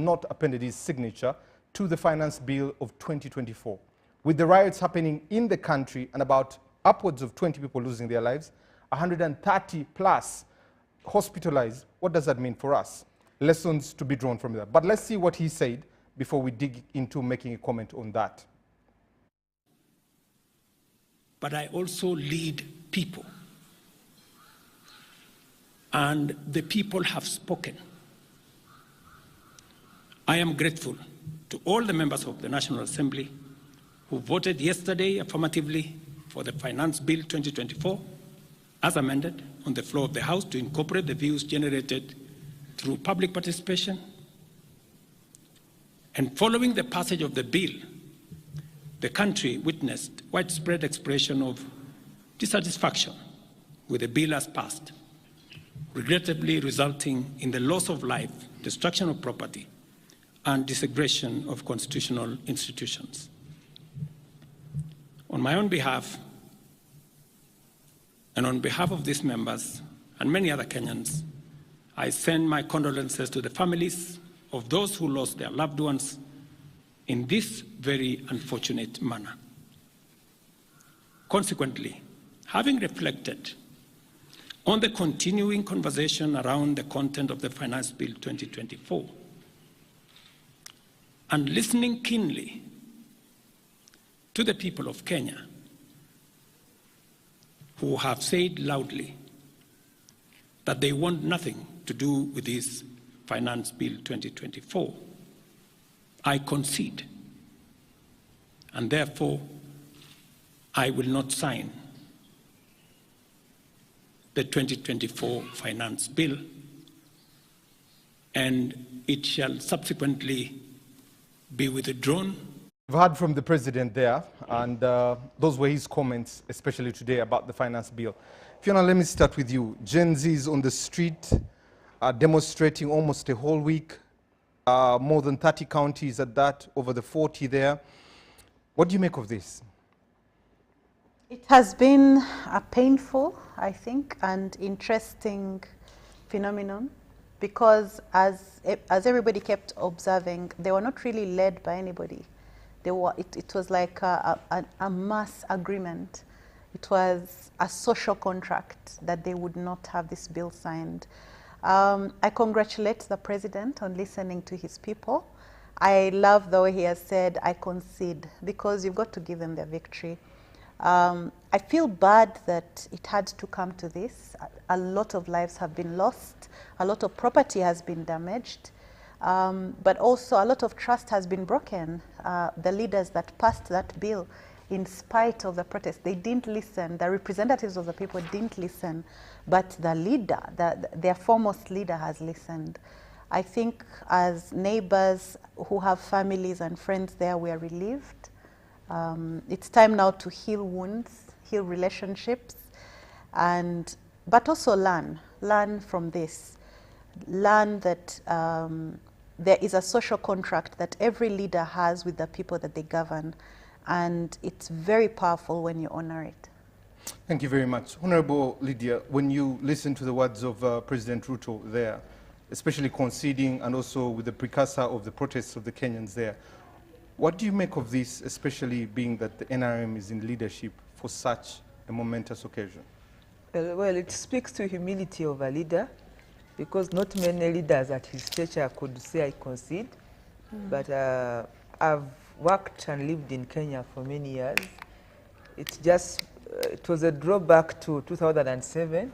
not appended his signature to the finance bill of 2024. With the riots happening in the country and about upwards of 20 people losing their lives, 130 plus hospitalized, what does that mean for us? Lessons to be drawn from that. But let's see what he said before we dig into making a comment on that. But I also lead people. And the people have spoken. I am grateful to all the members of the National Assembly who voted yesterday affirmatively for the Finance Bill 2024 as amended on the floor of the House to incorporate the views generated through public participation. And following the passage of the bill, the country witnessed widespread expression of dissatisfaction with the bill as passed, regrettably resulting in the loss of life, destruction of property, and desecration of constitutional institutions. On my own behalf, and on behalf of these members and many other Kenyans, I send my condolences to the families of those who lost their loved ones in this very unfortunate manner. Consequently, having reflected on the continuing conversation around the content of the Finance Bill 2024, and listening keenly to the people of Kenya who have said loudly that they want nothing to do with this Finance Bill 2024, I concede, and therefore I will not sign the 2024 Finance Bill, and it shall subsequently be withdrawn. We've heard from the president there, and those were his comments, especially today about the finance bill. Fiona, let me start with you. Gen Zs on the street are demonstrating almost a whole week, more than 30 counties at that, over the 40 there. What do you make of this? It has been a painful, I think, and interesting phenomenon, because as everybody kept observing, they were not really led by anybody. It was like a mass agreement. It was a social contract that they would not have this bill signed. I congratulate the president on listening to his people. I love the way he has said, I concede, because you've got to give them their victory. I feel bad that it had to come to this. A lot of lives have been lost. A lot of property has been damaged. But also a lot of trust has been broken. The leaders that passed that bill, in spite of the protests, they didn't listen. The representatives of the people didn't listen. But the leader, their foremost leader, has listened. I think as neighbors who have families and friends there, we are relieved. It's time now to heal wounds, heal relationships, but also learn from this. Learn that there is a social contract that every leader has with the people that they govern, and it's very powerful when you honor it. Thank you very much. Honorable Lydia, when you listen to the words of President Ruto there, especially conceding and also with the precursor of the protests of the Kenyans there, what do you make of this, especially being that the NRM is in leadership for such a momentous occasion? Well, it speaks to humility of a leader, because not many leaders at his stature could say, I concede. But I've worked and lived in Kenya for many years. It was a drawback to 2007,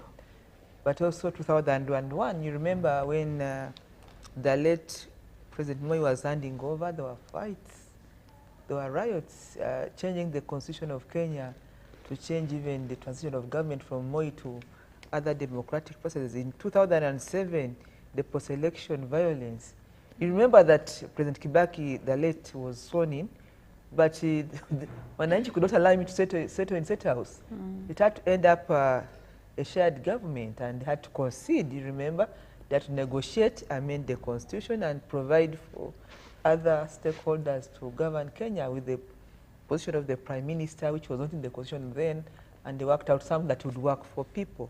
but also 2001. You remember when the late President Moi was handing over, there were fights, there were riots, changing the constitution of Kenya to change even the transition of government from Moi to other democratic processes. In 2007, the post-election violence. You remember that President Kibaki, the late, was sworn in, but Wananchi could not allow him to settle in State House. It had to end up a shared government, and had to concede, you remember, that to negotiate, amend the constitution, and provide for other stakeholders to govern Kenya with the position of the Prime Minister, which was not in the constitution then, and they worked out something that would work for people.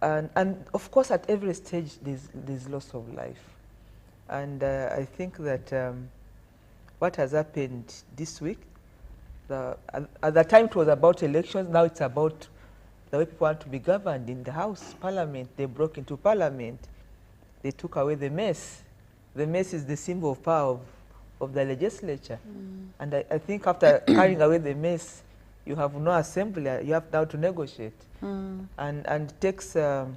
And of course, at every stage, there's loss of life. And I think that what has happened this week, at the time it was about elections, now it's about the way people want to be governed in the House, Parliament. They broke into Parliament. They took away the mess. The mess is the symbol of power of the legislature. And I think after carrying away the mess, you have no assembly. You have now to negotiate. And it takes a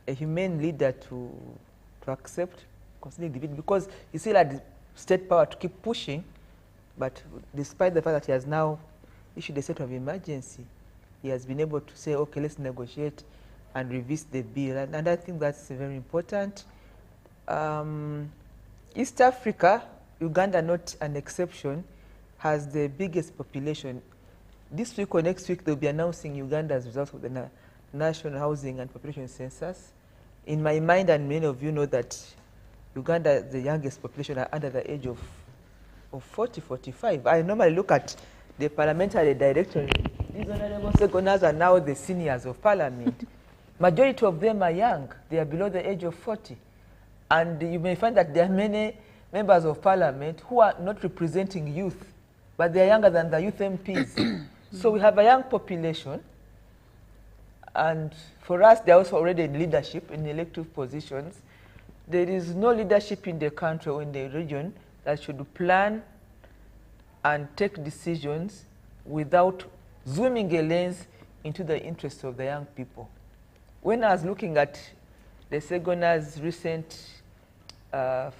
humane leader to accept considering defeat, because he still had the state power to keep pushing, but despite the fact that he has now issued a state of emergency, he has been able to say, okay, let's negotiate and revisit the bill. And I think that's very important. East Africa, Uganda not an exception, has the biggest population. This week or next week, they'll be announcing Uganda's results of the National Housing and Population Census. In my mind, and many of you know that Uganda, the youngest population, are under the age of 40, 45. I normally look at the parliamentary directorate. These honorable seconders are now the seniors of parliament. Majority of them are young. They are below the age of 40. And you may find that there are many members of parliament who are not representing youth, but they are younger than the youth MPs. So we have a young population. And for us, they're also already in leadership, in elective positions. There is no leadership in the country or in the region that should plan and take decisions without zooming a lens into the interests of the young people. When I was looking at the Segona's recent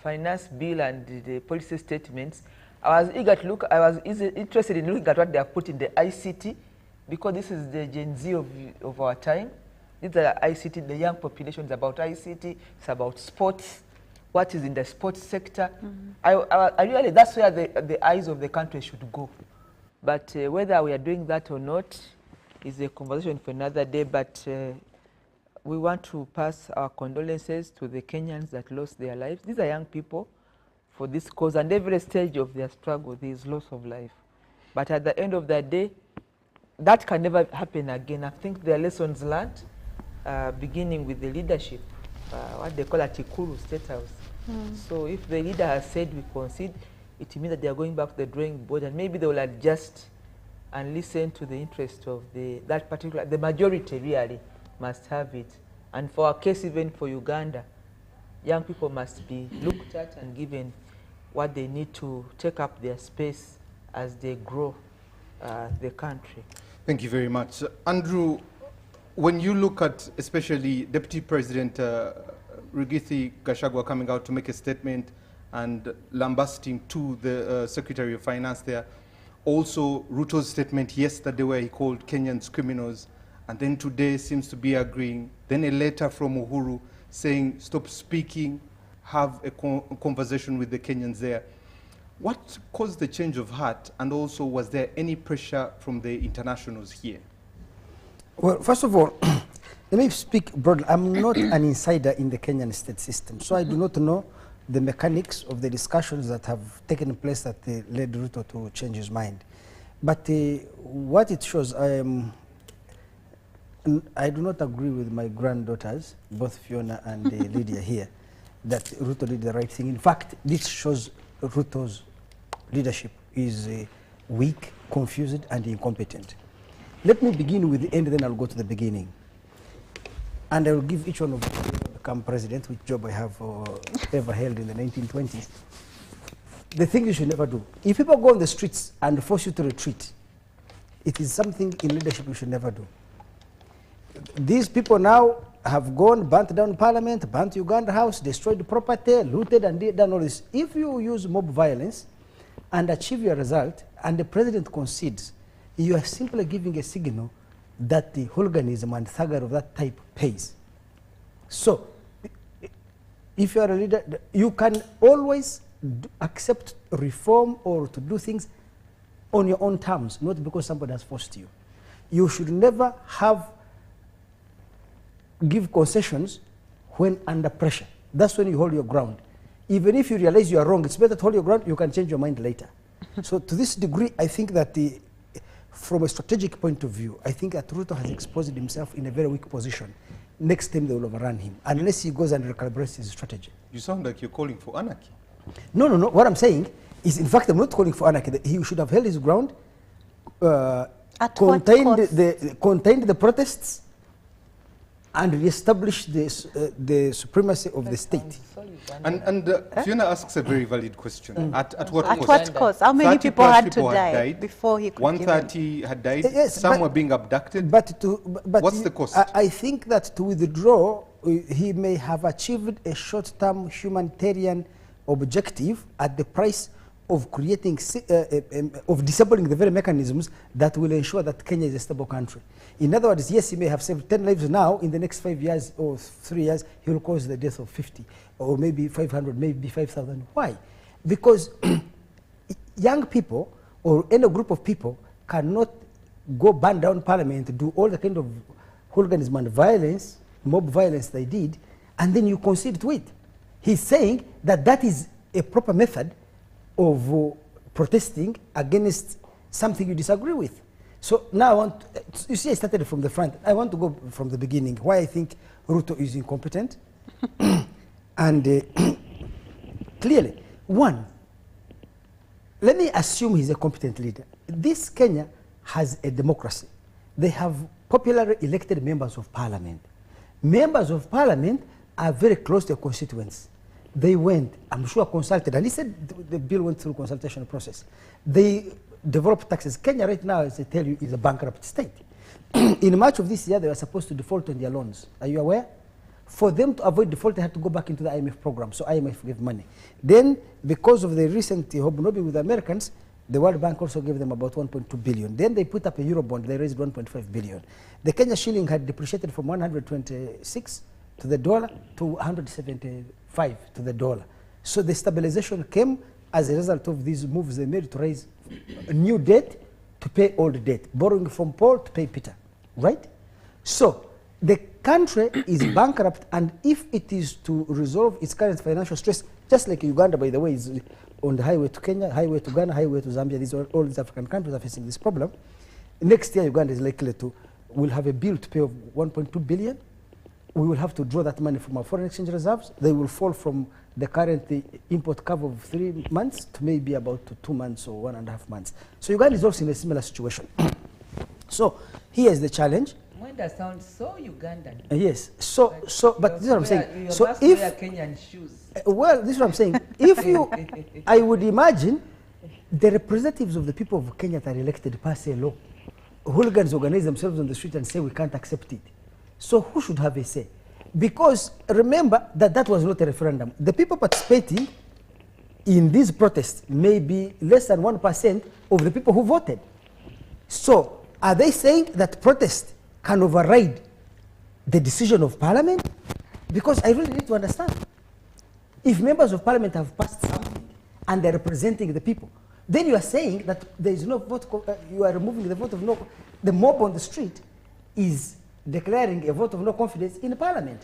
finance bill and the policy statements, I was eager to look, I was interested in looking at what they have put in the ICT, because this is the Gen Z of our time. These are ICT, the young population is about ICT, it's about sports, what is in the sports sector. I really, that's where the eyes of the country should go. But whether we are doing that or not is a conversation for another day. But we want to pass our condolences to the Kenyans that lost their lives. These are young people for this cause, and every stage of their struggle, there is loss of life. But at the end of the day, that can never happen again. I think there are lessons learned, beginning with the leadership, what they call at Ikulu State House. So if the leader has said we concede, it means that they are going back to the drawing board, and maybe they will adjust and listen to the interest of that particular, the majority really must have it. And for our case, even for Uganda, young people must be looked at and given what they need to take up their space as they grow the country. Thank you very much. Andrew, when you look at especially Deputy President Rigathi Gachagua coming out to make a statement and lambasting to the Secretary of Finance there, also Ruto's statement yesterday where he called Kenyans criminals, and then today seems to be agreeing, then a letter from Uhuru saying stop speaking, have a conversation with the Kenyans there. What caused the change of heart, and also was there any pressure from the internationals here? Well, first of all, let me speak broadly. I'm not an insider in the Kenyan state system, so I do not know the mechanics of the discussions that have taken place that led Ruto to change his mind. But what it shows, I do not agree with my granddaughters, both Fiona and Lydia here, that Ruto did the right thing. In fact, this shows Ruto's leadership is weak, confused, and incompetent. Let me begin with the end, then I'll go to the beginning. And I will give each one of you become president, which job I have ever held in the 1920s. The thing you should never do, if people go on the streets and force you to retreat, it is something in leadership you should never do. These people now have gone, burnt down parliament, burnt Uganda House, destroyed property, looted and done all this. If you use mob violence and achieve your result, and the president concedes, you are simply giving a signal that the hooliganism and thuggery of that type pays. So, if you are a leader, you can always accept reform or to do things on your own terms, not because somebody has forced you. You should never give concessions when under pressure. That's when you hold your ground. Even if you realize you are wrong, it's better to hold your ground. You can change your mind later. So to this degree, I think that from a strategic point of view, I think that Ruto has exposed himself in a very weak position. next time they will overrun him, unless he goes and recalibrates his strategy. You sound like you're calling for anarchy. No, no, no. What I'm saying is, in fact, I'm not calling for anarchy. He should have held his ground, At what cost? contained the protests, and reestablished the supremacy of the state. And Fiona asks a very valid question. At what At cost? what cost? How many 30 people plus had to people had die died, before he could give in? 130 had died. Yes, Some but- were being abducted. But What's the cost? I think that to withdraw, he may have achieved a short-term humanitarian objective at the price of creating, of disabling the very mechanisms that will ensure that Kenya is a stable country. In other words, yes, he may have saved 10 lives now. In the next 5 years or 3 years, he will cause the death of 50 or maybe 500, maybe 5,000. Why? Because young people or any group of people cannot go burn down parliament, do all the kind of hooliganism and violence, mob violence they did, and then you concede to it. He's saying that that is a proper method of protesting against something you disagree with. So now I want, you see I started from the front. I want to go from the beginning, why I think Ruto is incompetent. And clearly, one, let me assume he's a competent leader. This Kenya has a democracy. They have popularly elected members of parliament. Members of parliament are very close to their constituents. They went, I'm sure, consulted, and he said the bill went through consultation process. They developed taxes. Kenya right now, as I tell you, is a bankrupt state. In March of this year, they were supposed to default on their loans. Are you aware? For them to avoid default, they had to go back into the IMF program, so IMF gave money. Then, because of the recent hobnobbing with the Americans, the World Bank also gave them about 1.2 billion. Then they put up a Eurobond, they raised 1.5 billion. The Kenya shilling had depreciated from 126 to the dollar to 175 to the dollar. So the stabilization came as a result of these moves they made to raise new debt to pay old debt, borrowing from Paul to pay Peter, right? So the country is bankrupt, and if it is to resolve its current financial stress, just like Uganda, by the way, is on the highway to Kenya, highway to Ghana, highway to Zambia, all these African countries are facing this problem. Next year, Uganda is likely to, will have a bill to pay of 1.2 billion. We will have to draw that money from our foreign exchange reserves. They will fall from the current import curve of 3 months to maybe about 2 months or 1.5 months. So Uganda is also in a similar situation. So here is the challenge. Mwenda sounds so Ugandan. Yes. But this is what I'm saying. You So must if, wear Kenyan shoes. well, this is what I'm saying. If you, I would imagine the representatives of the people of Kenya that are elected pass a law. Hooligans organize themselves on the street and say we can't accept it. So who should have a say? Because remember that that was not a referendum. The people participating in these protests may be less than 1% of the people who voted. So are they saying that protest can override the decision of parliament? Because I really need to understand. If members of parliament have passed something and they're representing the people, then you are saying that there is no vote, you are removing the vote of no, the mob on the street is declaring a vote of no confidence in parliament.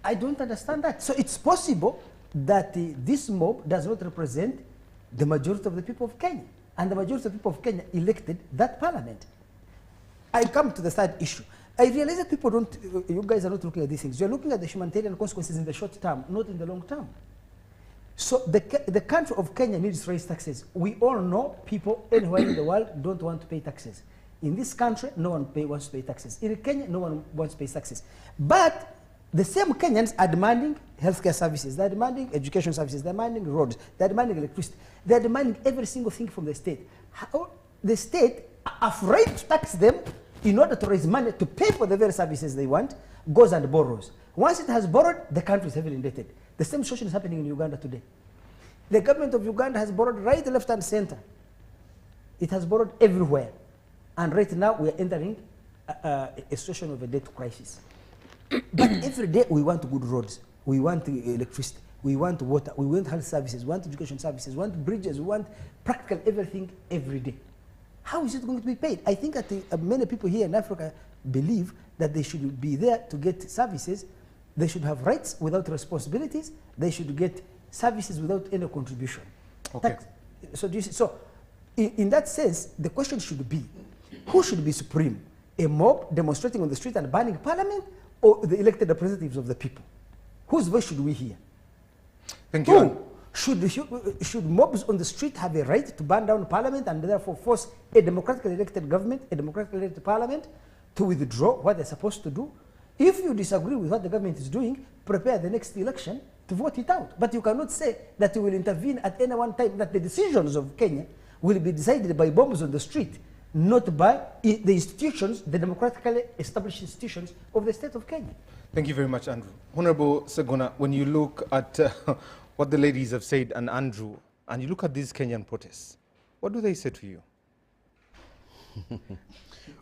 I don't understand that. So it's possible that this mob does not represent the majority of the people of Kenya, and the majority of the people of Kenya elected that parliament. I come to the third issue. I realize that people don't, you guys are not looking at these things. You're looking at the humanitarian consequences in the short term, not in the long term. So the country of Kenya needs to raise taxes. We all know people anywhere in the world don't want to pay taxes. In this country, no one wants to pay taxes. In Kenya, no one wants to pay taxes. But the same Kenyans are demanding healthcare services, they're demanding education services, they're demanding roads, they're demanding electricity, they're demanding every single thing from the state. How the state, afraid to tax them in order to raise money to pay for the very services they want, goes and borrows. Once it has borrowed, the country is heavily indebted. The same situation is happening in Uganda today. The government of Uganda has borrowed right, left, and center. It has borrowed everywhere. And right now, we are entering a situation of a debt crisis. But every day, we want good roads. We want electricity. We want water. We want health services. We want education services. We want bridges. We want practical everything every day. How is it going to be paid? I think that many people here in Africa believe that they should be there to get services. They should have rights without responsibilities. They should get services without any contribution. Okay. So do you see? So in that sense, the question should be, who should be supreme? A mob demonstrating on the street and burning parliament, or the elected representatives of the people? Whose voice should we hear? Thank you. Should mobs on the street have a right to burn down parliament and therefore force a democratically elected government, a democratically elected parliament to withdraw what they're supposed to do? If you disagree with what the government is doing, prepare the next election to vote it out. But you cannot say that you will intervene at any one time, that the decisions of Kenya will be decided by bombs on the street, not by the institutions, the democratically established institutions of the state of Kenya. Thank you very much, Andrew. Honorable Segona, when you look at what the ladies have said and Andrew, and you look at these Kenyan protests, what do they say to you?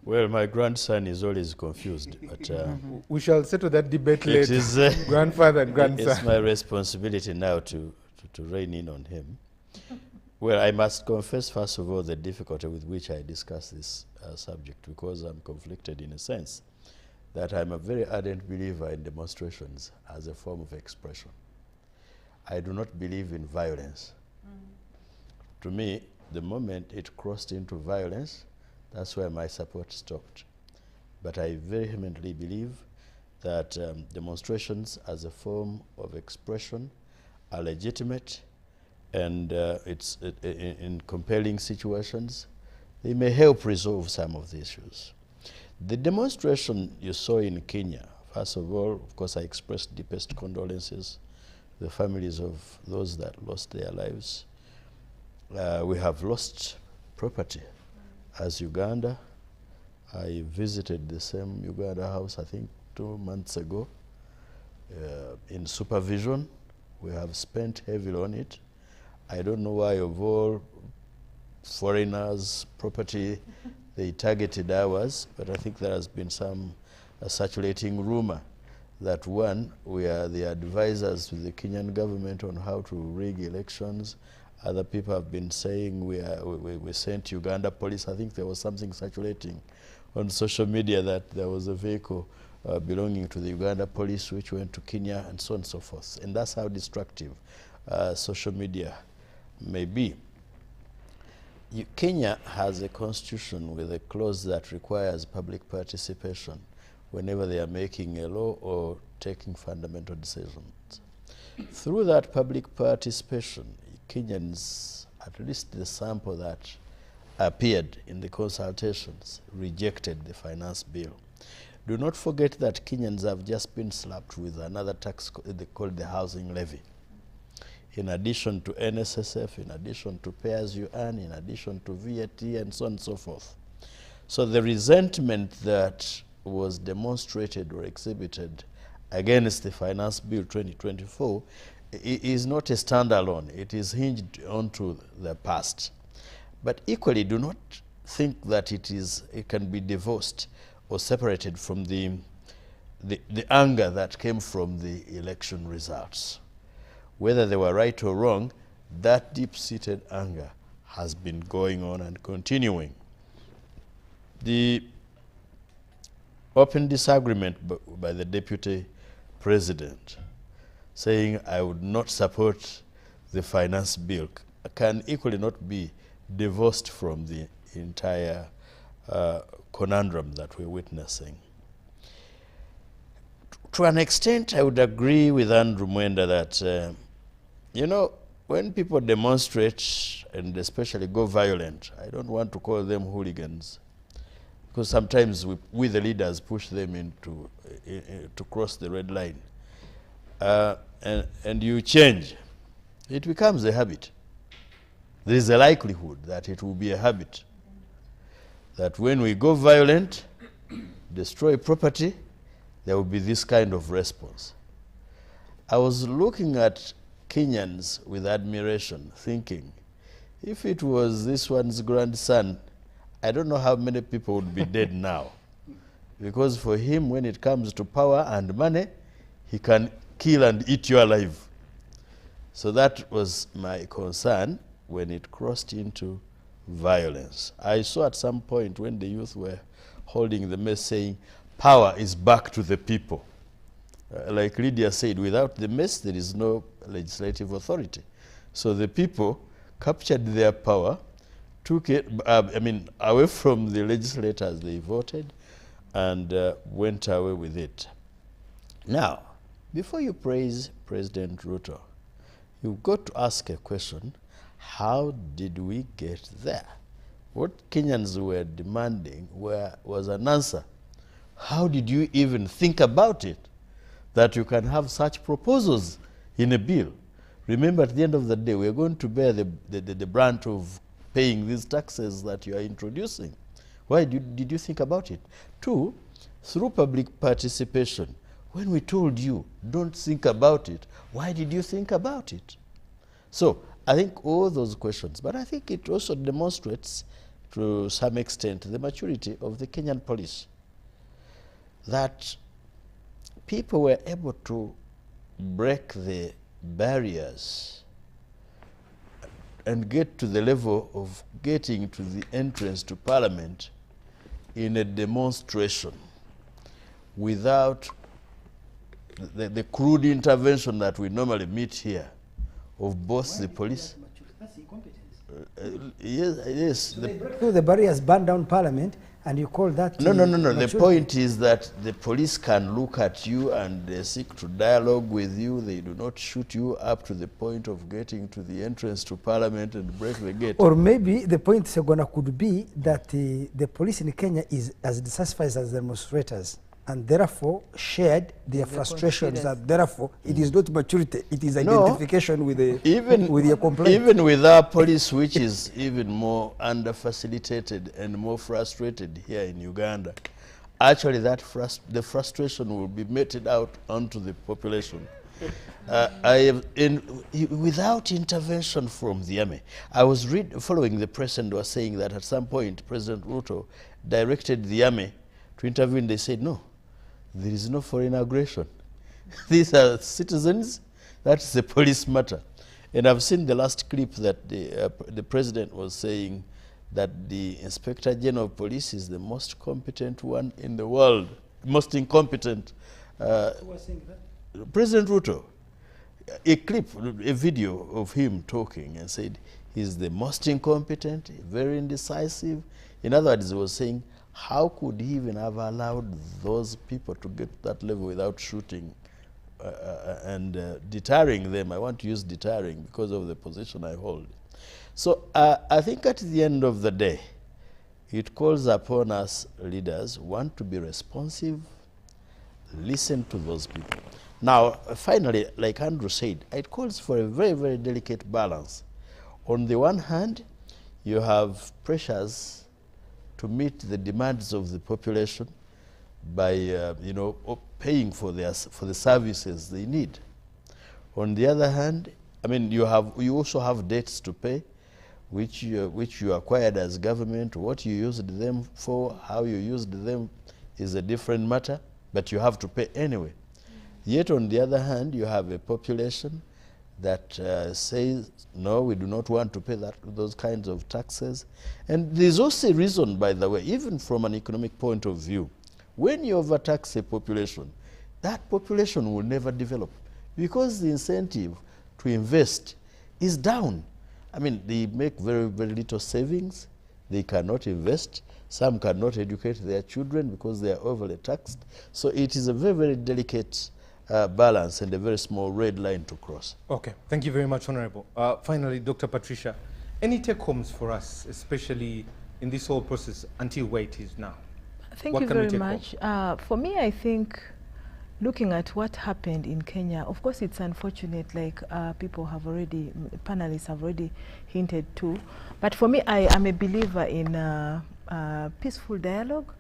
Well, my grandson is always confused, but we shall settle that debate later. it is, grandfather and grandson. It's my responsibility now to rein in on him. Well, I must confess, first of all, the difficulty with which I discuss this subject, because I'm conflicted in a sense that I'm a very ardent believer in demonstrations as a form of expression. I do not believe in violence. To me, the moment it crossed into violence, that's where my support stopped. But I vehemently believe that demonstrations as a form of expression are legitimate, and in compelling situations, they may help resolve some of the issues. The demonstration you saw in Kenya, first of all, of course, I expressed deepest condolences to the families of those that lost their lives. We have lost property as Uganda. I visited the same Uganda house, I think, 2 months ago. In supervision, we have spent heavily on it. I don't know why, of all foreigners' property, they targeted ours, but I think there has been some circulating rumor that, one, we are the advisors to the Kenyan government on how to rig elections. Other people have been saying we sent Uganda police. I think there was something circulating on social media that there was a vehicle belonging to the Uganda police which went to Kenya, and so on and so forth. And that's how destructive social media may be. Kenya has a constitution with a clause that requires public participation whenever they are making a law or taking fundamental decisions. Through that public participation, Kenyans, at least the sample that appeared in the consultations, rejected the finance bill. Do not forget that Kenyans have just been slapped with another tax called the housing levy. In addition to NSSF, in addition to pay as you earn, in addition to VAT, and so on and so forth. So the resentment that was demonstrated or exhibited against the Finance Bill 2024 is not a standalone. It is hinged onto the past. But equally, do not think that it can be divorced or separated from the anger that came from the election results. Whether they were right or wrong, that deep-seated anger has been going on and continuing. The open disagreement by the Deputy President saying I would not support the finance bill can equally not be divorced from the entire conundrum that we're witnessing. To an extent, I would agree with Andrew Mwenda that, you know, when people demonstrate and especially go violent, I don't want to call them hooligans, because sometimes we the leaders push them into to cross the red line, and you change. It becomes a habit. There is a likelihood that it will be a habit, that when we go violent, destroy property, there will be this kind of response. I was looking at Kenyans with admiration, thinking, if it was this one's grandson, I don't know how many people would be dead now. Because for him, when it comes to power and money, he can kill and eat you alive. So that was my concern when it crossed into violence. I saw at some point when the youth were holding the mess saying, power is back to the people. Like Lydia said, without the mess, there is no legislative authority. So the people captured their power, took it, away from the legislators they voted, and went away with it. Now, before you praise President Ruto, you've got to ask a question: how did we get there? What Kenyans were demanding was an answer. How did you even think about it, that you can have such proposals in a bill? Remember, at the end of the day, we're going to bear the brunt of paying these taxes that you are introducing. Why did you think about it? Two, through public participation, when we told you, don't think about it, why did you think about it? So I think all those questions, but I think it also demonstrates to some extent the maturity of the Kenyan police, that people were able to break the barriers and get to the level of getting to the entrance to Parliament in a demonstration without the crude intervention that we normally meet here of both the police. That's incompetence. Yes. They broke through the barriers, burned down Parliament, and you call that... No. The maturity? point is that the police can look at you and they seek to dialogue with you. They do not shoot you up to the point of getting to the entrance to Parliament and break the gate. Or maybe the point, Segona, could be that the police in Kenya is as dissatisfied as the demonstrators, and therefore shared their frustrations, that therefore it is not maturity, it is identification with the with your complaint. Even with our police, which is even more under-facilitated and more frustrated here in Uganda, actually that the frustration will be meted out onto the population. Without intervention from the army. I was following the press and was saying that at some point President Ruto directed the army to intervene. They said, no, there is no foreign aggression. These are citizens. That's a police matter. And I've seen the last clip that the president was saying that the Inspector General of Police is the most competent one in the world, most incompetent. Who was saying that? President Ruto. A clip, a video of him talking and said he's the most incompetent, very indecisive. In other words, he was saying, how could he even have allowed those people to get to that level without shooting and deterring them? I want to use deterring because of the position I hold. So I think at the end of the day, it calls upon us leaders, one, to be responsive, listen to those people. Now, finally, like Andrew said, it calls for a very, very delicate balance. On the one hand, you have pressures to meet the demands of the population by, paying for the services they need. On the other hand, I mean, you also have debts to pay, which you acquired as government. What you used them for, how you used them is a different matter, but you have to pay anyway. Yet on the other hand, you have a population that says, no, we do not want to pay those kinds of taxes. And there's also a reason, by the way, even from an economic point of view, when you overtax a population, that population will never develop because the incentive to invest is down. I mean, they make very, very little savings. They cannot invest. Some cannot educate their children because they are overly taxed. So it is a very, very delicate balance and a very small red line to cross. Okay, thank you very much, Honorable. Finally, Dr. Patricia, any take-homes for us, especially in this whole process until where it is now? Thank you very much. For me, I think looking at what happened in Kenya, of course it's unfortunate, like people have already, panelists have already hinted to, but for me, I am a believer in peaceful dialogue.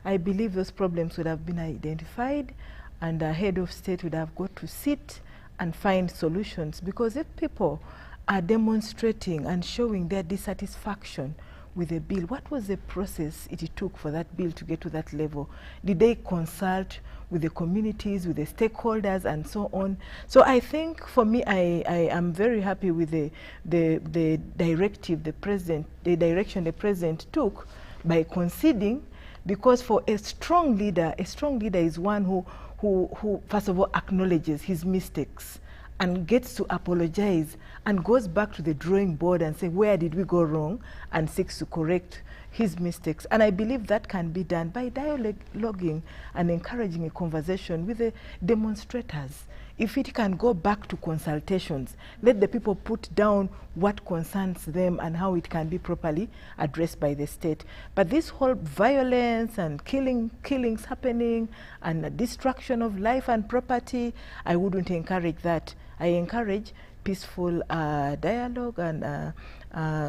I believe those problems would have been identified and the head of state would have got to sit and find solutions, because if people are demonstrating and showing their dissatisfaction with the bill, what was the process it took for that bill to get to that level? Did they consult with the communities, with the stakeholders, and so on? So I think for me, I am very happy with the directive the direction the president took by conceding, because for a strong leader is one who first of all acknowledges his mistakes and gets to apologize and goes back to the drawing board and say, where did we go wrong, and seeks to correct his mistakes. And I believe that can be done by dialoguing and encouraging a conversation with the demonstrators. If it can go back to consultations, let the people put down what concerns them and how it can be properly addressed by the state. But this whole violence and killings happening and destruction of life and property, I wouldn't encourage that. I encourage peaceful dialogue and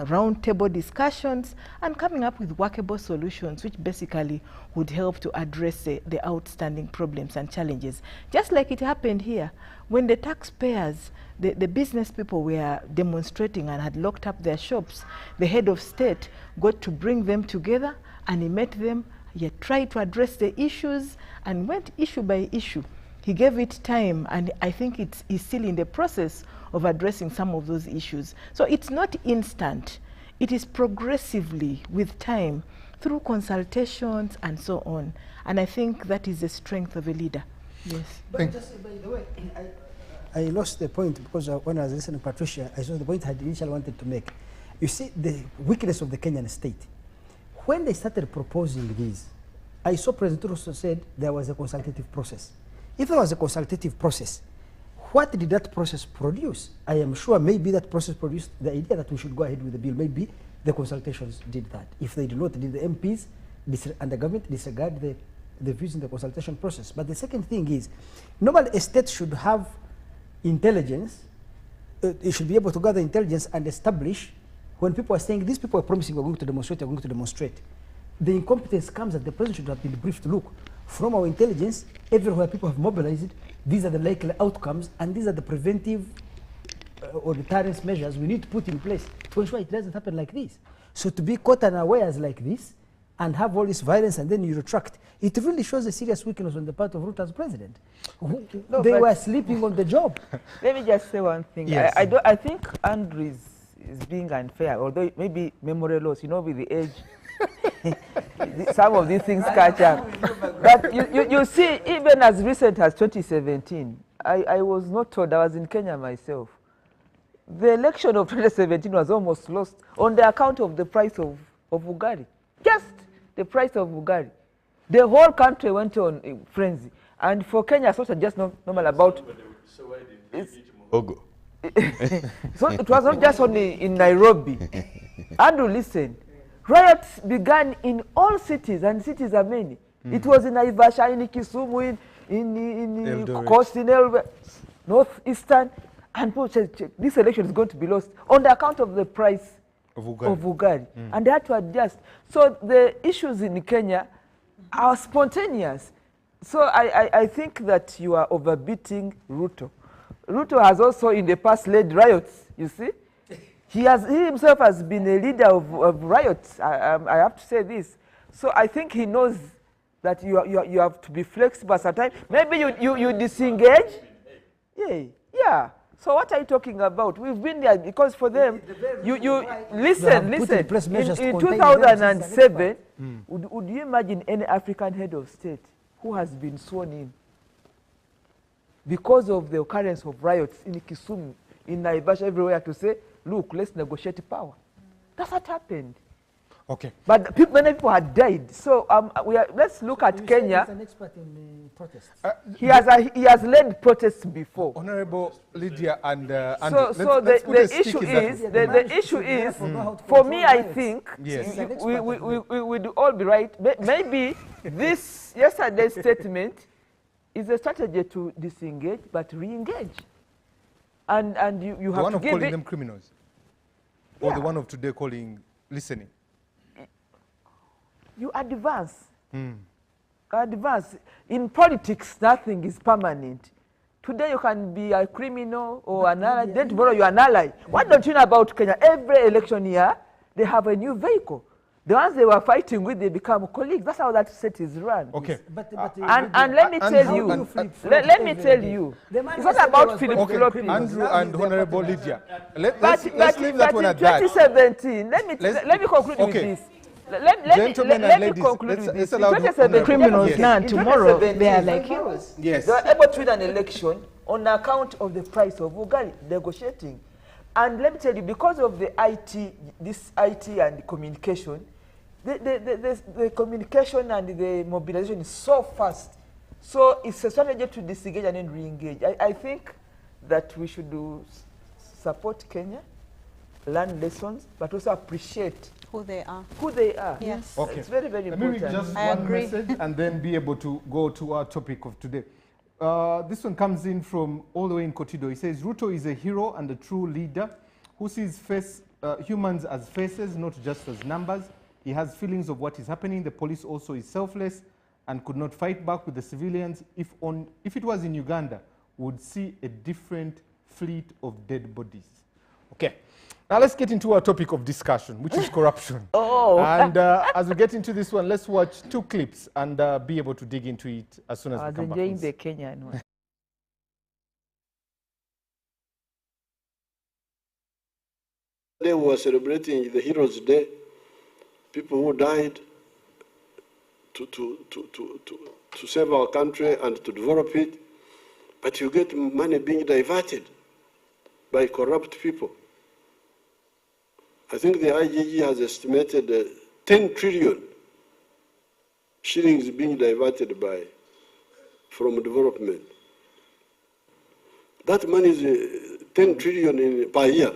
round table discussions and coming up with workable solutions which basically would help to address the outstanding problems and challenges. Just like it happened here, when the taxpayers, the business people were demonstrating and had locked up their shops, the head of state got to bring them together and he met them, he tried to address the issues and went issue by issue. He gave it time, and I think he's still in the process of addressing some of those issues. So it's not instant. It is progressively, with time, through consultations and so on. And I think that is the strength of a leader. Yes. But just by the way, I lost the point because when I was listening to Patricia, I saw the point I initially wanted to make. You see the weakness of the Kenyan state. When they started proposing these, I saw President Ruto said there was a consultative process. If there was a consultative process, what did that process produce? I am sure maybe that process produced the idea that we should go ahead with the bill. Maybe the consultations did that. If they did not, did the MPs and the government disregard the views in the consultation process? But the second thing is, normally a state should have intelligence. It should be able to gather intelligence and establish when people are saying, these people are promising we're going to demonstrate, we're going to demonstrate. The incompetence comes that the president should have been briefed. Look, from our intelligence, everywhere people have mobilized, these are the likely outcomes, and these are the preventive or deterrence measures we need to put in place to ensure it doesn't happen like this. So to be caught unawares like this and have all this violence and then you retract, it really shows a serious weakness on the part of Ruto as president. No, they were sleeping on the job. Let me just say one thing. Yes. I think Andrew is being unfair, although maybe memory loss, you know, with the age, some of these things catch up. But you see, even as recent as 2017, I was not told, I was in Kenya myself. The election of 2017 was almost lost on the account of the price of ugali. Just the price of ugali. The whole country went on frenzy. And for Kenya, it's not just normal about... So why did they eat Muhogo? So it was not just only in Nairobi. Andrew, listen. Riots began in all cities, and cities are many. It was in Naivasha, in Kisumu, in Coast, in Northeastern, and people said this election is going to be lost on the account of the price of ugali. And they had to adjust. So the issues in Kenya are spontaneous. So I think that you are overbeating Ruto. Ruto has also in the past led riots, you see. He himself has been a leader of riots. I have to say this. So I think he knows that you have to be flexible sometimes. Maybe you disengage. Yeah. So what are you talking about? We've been there because for them, listen. In 2007, would you imagine any African head of state who has been sworn in because of the occurrence of riots in Kisumu, in Naivasha, everywhere to say, look, let's negotiate power. That's what happened. Okay. But many people had died. So let's look at Kenya. He's an expert in protests. He has led protests before. Honorable Lydia and so the issue is, for me, I think we would all be right. Maybe this yesterday's statement is a strategy to disengage but re-engage. And you have one to of give calling it, them criminals, or the one of today calling listening. You advance. Advance. In politics, nothing is permanent. Today you can be a criminal or an ally, then tomorrow you're an ally. What don't you know about Kenya? Every election year, they have a new vehicle. The ones they were fighting with, they become colleagues. That's how that set is run. Okay. And let me tell you, let me tell you, it's not about Philip Philoppi. Andrew and Honorable Lydia. Let's leave that one at that. 2017, let me conclude with this. Let me conclude with this. In 2017, criminals now, tomorrow they are like heroes. Yes. They were able to win an election on account of the price of ugali, negotiating. And let me tell you, because of the IT and communication, the communication and the mobilization is so fast. So it's a strategy to disengage and then re-engage. I think that we should support Kenya, learn lessons, but also appreciate Who they are. who they are. Yes. Okay. It's very, very Let me important. read just I one agree. message and then be able to go to our topic of today. This one comes in from all the way in Kotido. He says, Ruto is a hero and a true leader who sees humans as faces, not just as numbers. He has feelings of what is happening. The police also is selfless and could not fight back with the civilians. If it was in Uganda, would see a different fleet of dead bodies. Okay. Now let's get into our topic of discussion, which is corruption. Oh. And as we get into this one, let's watch 2 clips and be able to dig into it as soon as I we was come back. enjoying on the this. Kenyan one. Today we were celebrating the Heroes' Day, people who died to save our country and to develop it, but you get money being diverted by corrupt people. I think the IGG has estimated 10 trillion shillings being diverted from development. That money is 10 trillion per year.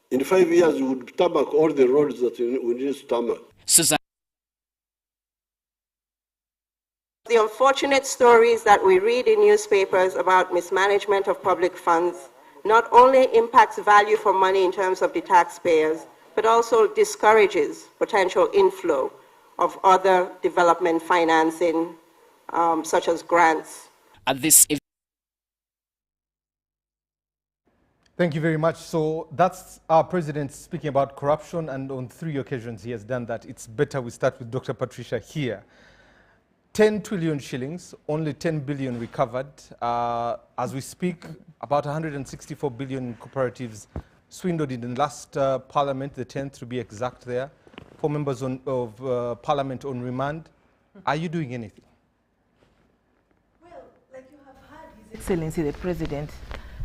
In 5 years, we would tarmac all the roads that we need to tarmac. The unfortunate stories that we read in newspapers about mismanagement of public funds not only impacts value for money in terms of the taxpayers, but also discourages potential inflow of other development financing, such as grants. At this Thank you very much. So that's our president speaking about corruption, and on 3 occasions he has done that. It's better we start with Dr. Patricia here. 10 trillion shillings, only 10 billion recovered. As we speak, about 164 billion cooperatives swindled in the last parliament, the 10th to be exact there. 4 members of parliament on remand. Are you doing anything? Well, like you have heard His Excellency the President,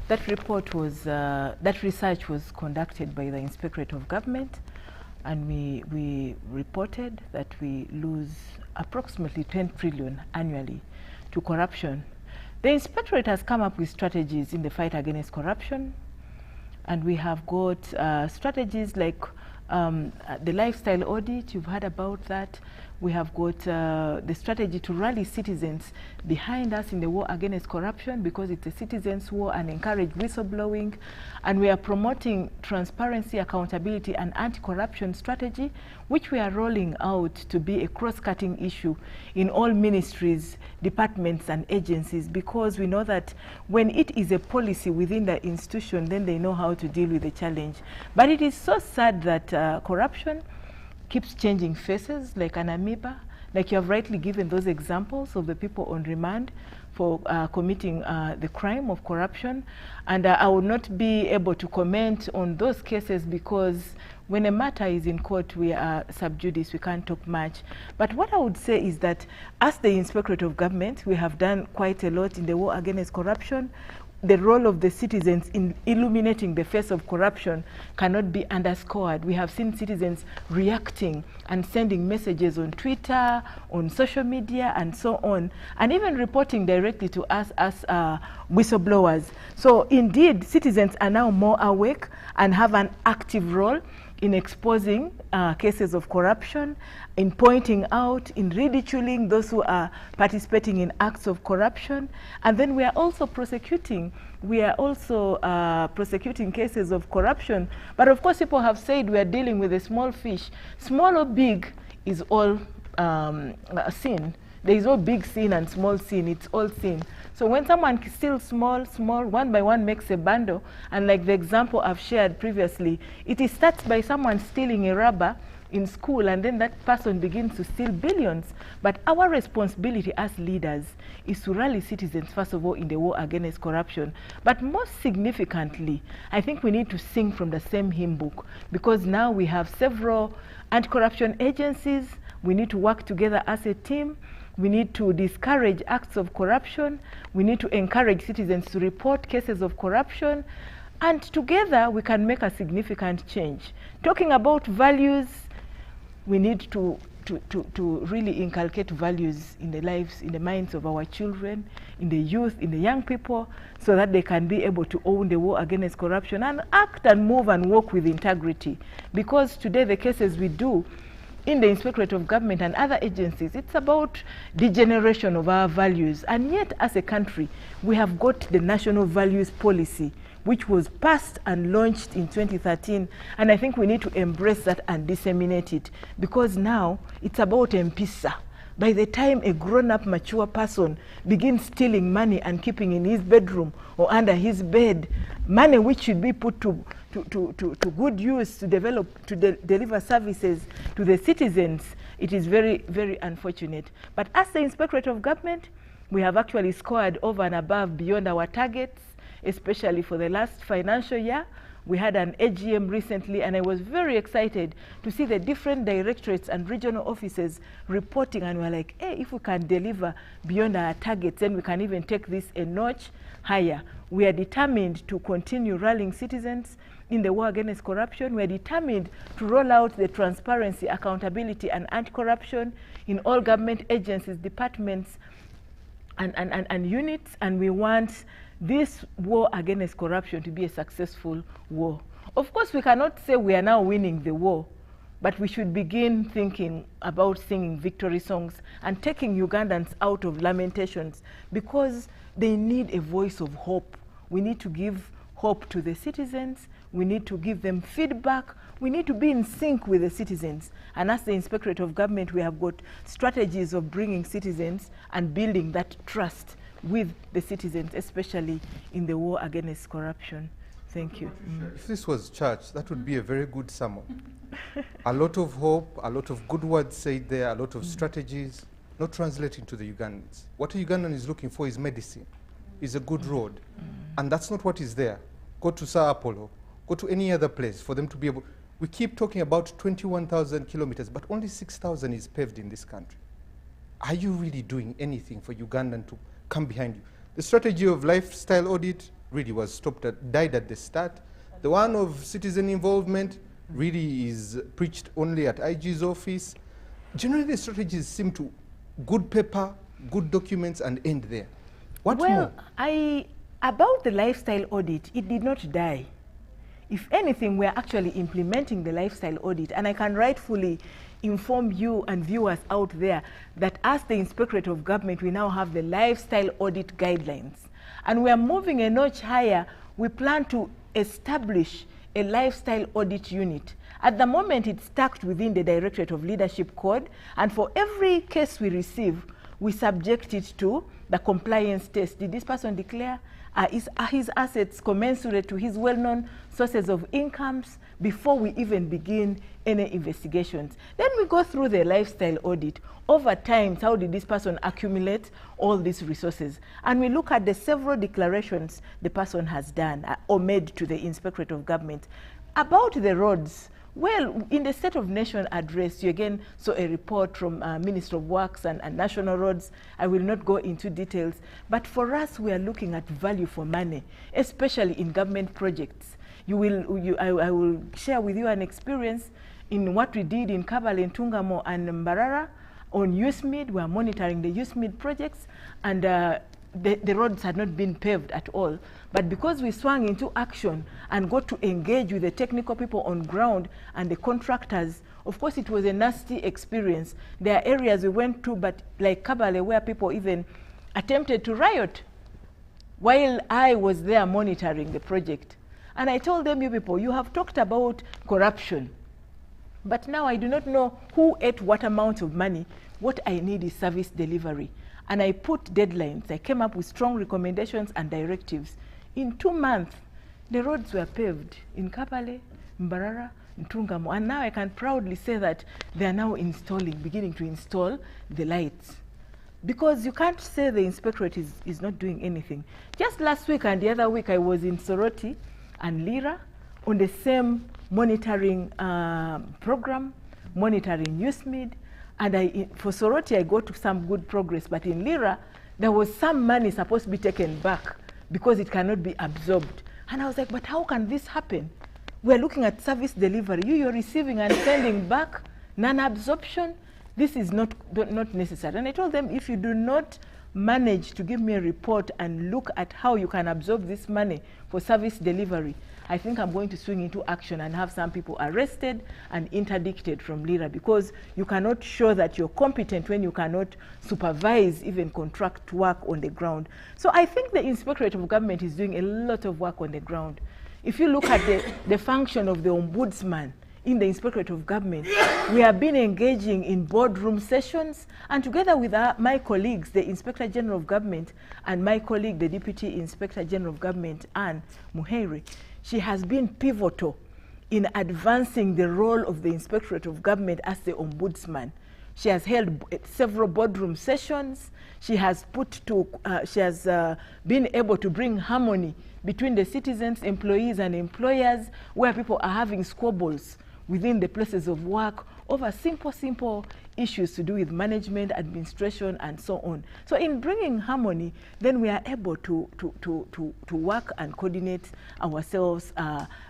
that report was, that research was conducted by the Inspectorate of Government, and we reported that we lose approximately 10 trillion annually to corruption. The Inspectorate has come up with strategies in the fight against corruption, and we have got strategies like the lifestyle audit. You've heard about that. We have got the strategy to rally citizens behind us in the war against corruption, because it's a citizens' war, and encourage whistleblowing. And we are promoting transparency, accountability, and anti-corruption strategy, which we are rolling out to be a cross-cutting issue in all ministries, departments, and agencies, because we know that when it is a policy within the institution, then they know how to deal with the challenge. But it is so sad that corruption keeps changing faces like an amoeba. Like you have rightly given those examples of the people on remand for committing the crime of corruption. And I would not be able to comment on those cases, because when a matter is in court, we are sub judice, we can't talk much. But what I would say is that as the Inspectorate of Government, we have done quite a lot in the war against corruption. The role of the citizens in illuminating the face of corruption cannot be underscored. We have seen citizens reacting and sending messages on Twitter, on social media, and so on, and even reporting directly to us as whistleblowers. So indeed, citizens are now more awake and have an active role in exposing cases of corruption, in pointing out, in ridiculing those who are participating in acts of corruption. And then we are also prosecuting. We are also prosecuting cases of corruption. But of course, people have said we are dealing with a small fish. Small or big is all sin. There is no big sin and small sin, it's all sin. So when someone steals small, one by one makes a bundle, and like the example I've shared previously, it starts by someone stealing a rubber in school, and then that person begins to steal billions. But our responsibility as leaders is to rally citizens, first of all, in the war against corruption. But most significantly, I think we need to sing from the same hymn book, because now we have several anti-corruption agencies. We need to work together as a team. We need to discourage acts of corruption. We need to encourage citizens to report cases of corruption. And together, we can make a significant change. Talking about values, we need to really inculcate values in the lives, in the minds of our children, in the youth, in the young people, so that they can be able to own the war against corruption and act and move and work with integrity. Because today the cases we do in the Inspectorate of Government and other agencies, it's about degeneration of our values. And yet, as a country, we have got the National Values Policy, which was passed and launched in 2013. And I think we need to embrace that and disseminate it, because now it's about M-Pesa. By the time a grown-up, mature person begins stealing money and keeping in his bedroom or under his bed, money which should be put to good use to deliver services to the citizens, it is very, very unfortunate. But as the Inspectorate of Government, we have actually scored over and above beyond our targets, especially for the last financial year. We had an AGM recently, and I was very excited to see the different directorates and regional offices reporting, and we're like, hey, if we can deliver beyond our targets, then we can even take this a notch higher. We are determined to continue rallying citizens in the war against corruption. We are determined to roll out the transparency, accountability, and anti-corruption in all government agencies, departments, and units, and we want this war against corruption to be a successful war. Of course, we cannot say we are now winning the war, but we should begin thinking about singing victory songs and taking Ugandans out of lamentations, because they need a voice of hope. We need to give hope to the citizens. We need to give them feedback. We need to be in sync with the citizens. And as the Inspectorate of Government, we have got strategies of bringing citizens and building that trust with the citizens, especially in the war against corruption. Thank you. If this was church, that would be a very good sermon. A lot of hope, a lot of good words said there, a lot of strategies, not translating to the Ugandans. What a Ugandan is looking for is medicine, is a good road. And that's not what is there. Go to Sao Apollo, go to any other place for them to be able. We keep talking about 21,000 kilometers, but only 6,000 is paved in this country. Are you really doing anything for Ugandan to come behind you? The strategy of lifestyle audit really was stopped, died at the start. The one of citizen involvement really is preached only at IG's office. Generally, the strategies seem to good paper, good documents, and end there. What more? About the lifestyle audit, it did not die. If anything, we're actually implementing the lifestyle audit, and I can rightfully inform you and viewers out there that as the Inspectorate of Government, we now have the lifestyle audit guidelines, and we are moving a notch higher. We plan to establish a lifestyle audit unit. At the moment, it's stacked within the Directorate of Leadership Code, and for every case we receive, we subject it to the compliance test. Did this person declare? Are his assets commensurate to his well-known sources of incomes before we even begin any investigations? Then we go through the lifestyle audit. Over time, how did this person accumulate all these resources? And we look at the several declarations the person has done or made to the Inspectorate of Government. About the roads, well, in the State of Nation address, you again saw a report from Minister of Works and National Roads. I will not go into details, but for us, we are looking at value for money, especially in government projects. I will share with you an experience in what we did in Kabale, Ntungamo, and Mbarara on USMID. We are monitoring the USMID projects, and the roads had not been paved at all. But because we swung into action and got to engage with the technical people on ground and the contractors, of course it was a nasty experience. There are areas we went to, but like Kabale, where people even attempted to riot while I was there monitoring the project. And I told them, you people, you have talked about corruption, but now I do not know who ate what amount of money. What I need is service delivery. And I put deadlines. I came up with strong recommendations and directives. In 2 months, the roads were paved in Kabale, Mbarara, Ntungamo. And now I can proudly say that they are now beginning to install the lights. Because you can't say the Inspectorate is not doing anything. Just last week and the other week, I was in Soroti and Lira on the same monitoring program, monitoring USMID. And for Soroti, I got to some good progress. But in Lira, there was some money supposed to be taken back because it cannot be absorbed. And I was like, but how can this happen? We're looking at service delivery. You're receiving and sending back Non-absorption, this is not necessary. And I told them, if you do not manage to give me a report and look at how you can absorb this money for service delivery, I think I'm going to swing into action and have some people arrested and interdicted from LIRA, because you cannot show that you're competent when you cannot supervise even contract work on the ground. So I think the Inspectorate of Government is doing a lot of work on the ground. If you look at the function of the Ombudsman in the Inspectorate of Government, we have been engaging in boardroom sessions, and together with my colleagues, the Inspector General of Government and my colleague, the Deputy Inspector General of Government, Anne Muheiri, she has been pivotal in advancing the role of the Inspectorate of Government as the Ombudsman. She has held several boardroom sessions. She has been able to bring harmony between the citizens, employees, and employers, where people are having squabbles within the places of work over simple issues to do with management, administration, and so on. So in bringing harmony, then we are able to work and coordinate ourselves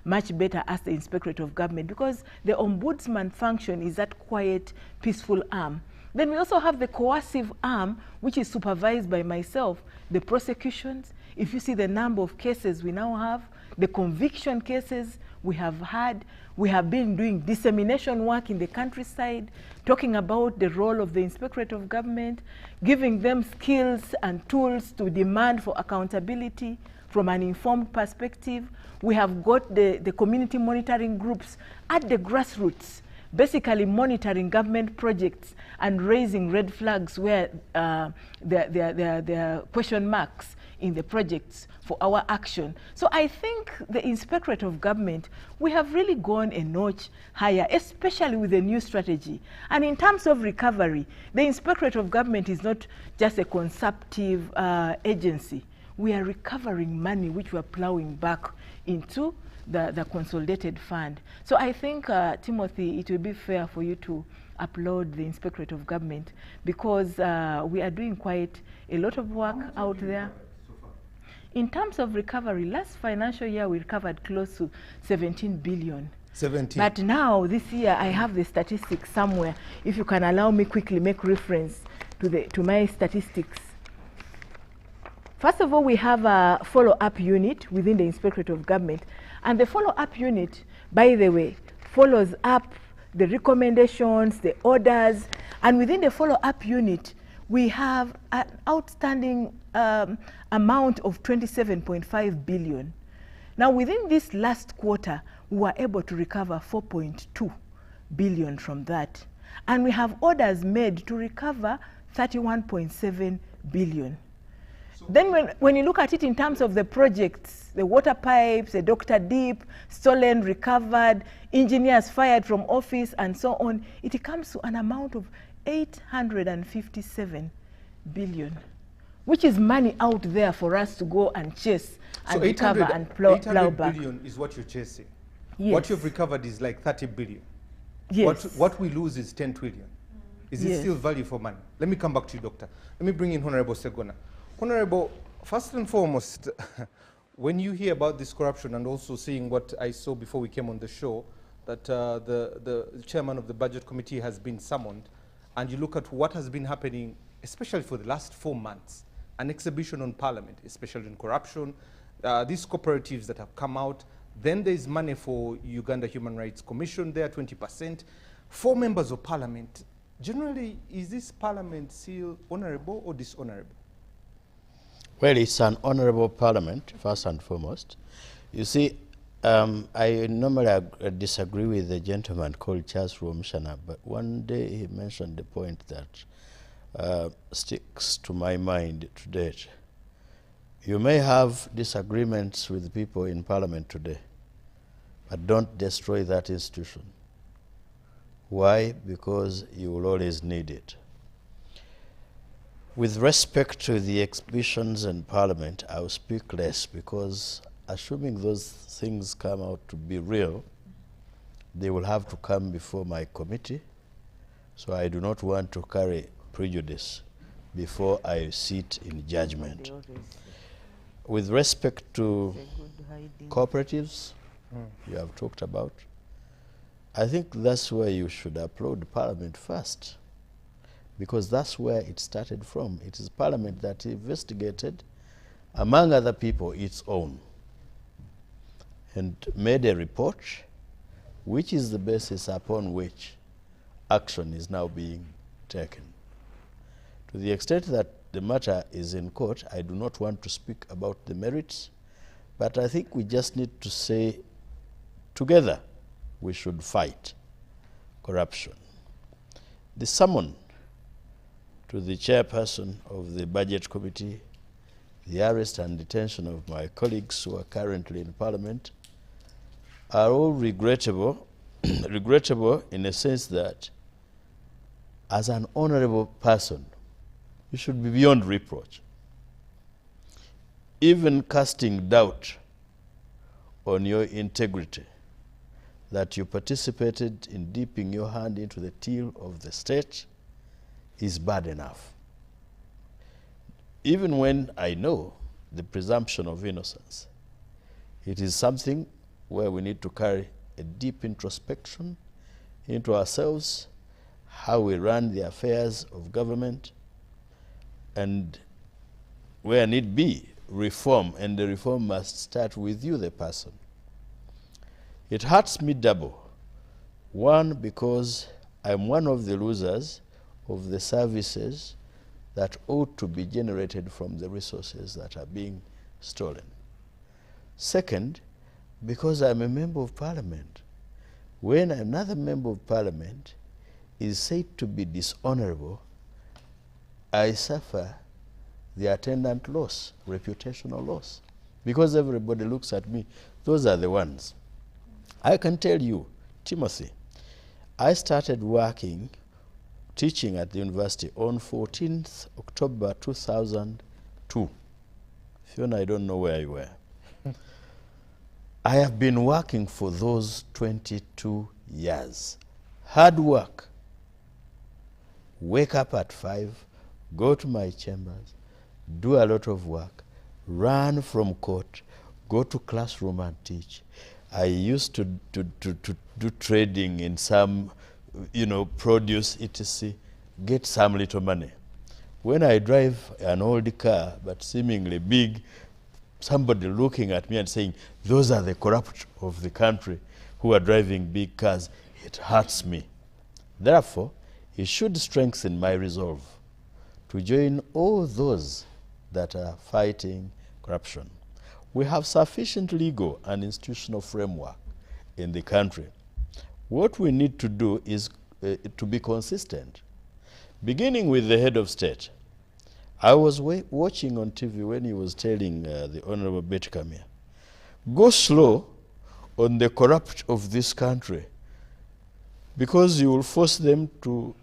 much better as the Inspectorate of Government, because the Ombudsman function is that quiet, peaceful arm. Then we also have the coercive arm, which is supervised by myself, the prosecutions. If you see the number of cases we now have, the conviction cases we have had, we have been doing dissemination work in the countryside, talking about the role of the Inspectorate of Government, giving them skills and tools to demand for accountability from an informed perspective. We have got the community monitoring groups at the grassroots, basically monitoring government projects and raising red flags where there are question marks in the projects for our action. So I think the Inspectorate of Government, we have really gone a notch higher, especially with the new strategy. And in terms of recovery, the Inspectorate of Government is not just a consumptive agency. We are recovering money which we are plowing back into the consolidated fund. So I think, Timothy, it will be fair for you to applaud the Inspectorate of Government, because we are doing quite a lot of work out there. In terms of recovery, last financial year we recovered close to 17 billion. 17. But now, this year, I have the statistics somewhere. If you can allow me quickly make reference to my statistics. First of all, we have a follow-up unit within the Inspectorate of Government. And the follow-up unit, by the way, follows up the recommendations, the orders. And within the follow-up unit, we have an outstanding amount of 27.5 billion. Now, within this last quarter, we were able to recover 4.2 billion from that. And we have orders made to recover 31.7 billion. Then when you look at it in terms of the projects, the water pipes, the Dr. Deep, stolen, recovered, engineers fired from office, and so on, it comes to an amount of 857 billion, which is money out there for us to go and chase and so recover and plow back. 800 billion is what you're chasing. Yes. What you've recovered is like 30 billion. Yes. What we lose is 10 trillion. Is it still value for money? Let me come back to you, Doctor. Let me bring in Honorable Segona. Honorable, first and foremost, when you hear about this corruption and also seeing what I saw before we came on the show, that the chairman of the budget committee has been summoned, and you look at what has been happening, especially for the last 4 months, an exhibition on parliament, especially in corruption, these cooperatives that have come out, then there's money for Uganda Human Rights Commission there, 20%. 4 members of parliament. Generally, is this parliament still honorable or dishonorable? Well, it's an honorable parliament, first and foremost. You see, I normally disagree with the gentleman called Charles Rumshana, but one day he mentioned the point that sticks to my mind to date. You may have disagreements with people in parliament today, but don't destroy that institution. Why? Because you will always need it. With respect to the exhibitions in parliament, I will speak less, because assuming those things come out to be real, they will have to come before my committee. So I do not want to carry prejudice before I sit in judgment. With respect to cooperatives, you have talked about, I think that's where you should applaud Parliament first, because that's where it started from. It is Parliament that investigated, among other people, its own, and made a report, which is the basis upon which action is now being taken. To the extent that the matter is in court, I do not want to speak about the merits, but I think we just need to say together we should fight corruption. The summon to the chairperson of the Budget Committee, the arrest and detention of my colleagues who are currently in Parliament, are all regrettable, regrettable in a sense that as an honorable person, you should be beyond reproach. Even casting doubt on your integrity, that you participated in dipping your hand into the till of the state, is bad enough. Even when I know the presumption of innocence, it is something where we need to carry a deep introspection into ourselves, how we run the affairs of government, and where need be, reform, and the reform must start with you, the person. It hurts me double. One, because I'm one of the losers of the services that ought to be generated from the resources that are being stolen. Second, because I'm a member of Parliament. When another member of Parliament is said to be dishonorable, I suffer the attendant loss, reputational loss, because everybody looks at me. Those are the ones. I can tell you, Timothy, I started working, teaching at the university on 14th October 2002. Fiona, I don't know where you were. I have been working for those 22 years. Hard work. Wake up at 5, go to my chambers, do a lot of work, run from court, go to classroom and teach. I used to do trading in some, produce, etc., get some little money. When I drive an old car, but seemingly big, somebody looking at me and saying, those are the corrupt of the country who are driving big cars, it hurts me. Therefore, it should strengthen my resolve to join all those that are fighting corruption. We have sufficient legal and institutional framework in the country. What we need to do is to be consistent. Beginning with the head of state, I was watching on TV when he was telling the Honorable Betty Kamya, go slow on the corrupt of this country because you will force them to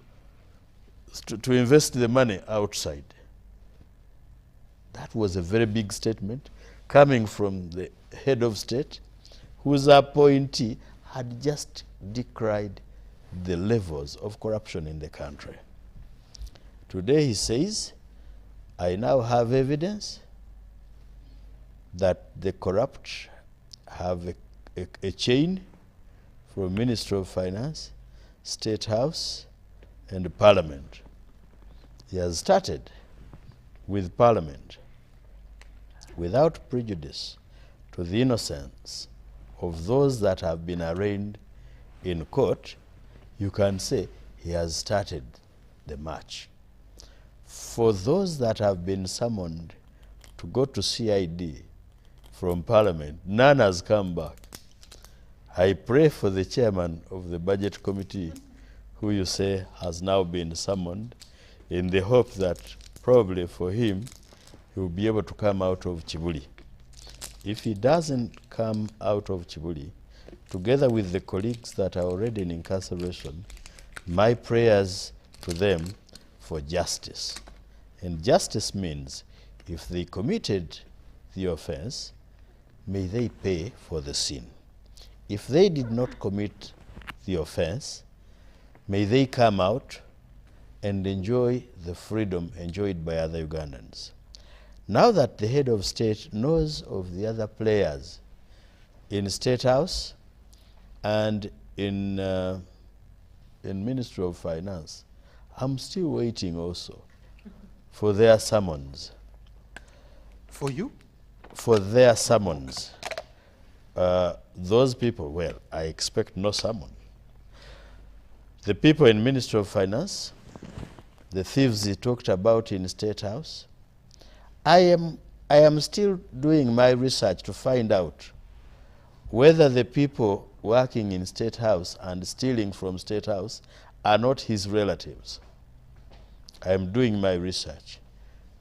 invest the money outside. That was a very big statement coming from the head of state, whose appointee had just decried the levels of corruption in the country. Today he says, I now have evidence that the corrupt have a chain from Ministry of Finance, State House, and Parliament. He has started with Parliament without prejudice to the innocence of those that have been arraigned in court. You can say he has started the march. For those that have been summoned to go to CID from Parliament, none has come back. I pray for the chairman of the Budget Committee, who you say has now been summoned, in the hope that probably for him, he will be able to come out of Chibuli. If he doesn't come out of Chibuli, together with the colleagues that are already in incarceration, my prayers to them for justice. And justice means if they committed the offense, may they pay for the sin. If they did not commit the offense, may they come out and enjoy the freedom enjoyed by other Ugandans. Now that the head of state knows of the other players in State House and in Ministry of Finance, I'm still waiting also for their summons. For you? For their summons. Those people, well, I expect no summon. The people in Ministry of Finance, the thieves he talked about in State House, I am still doing my research to find out whether the people working in State House and stealing from State House are not his relatives. I am doing my research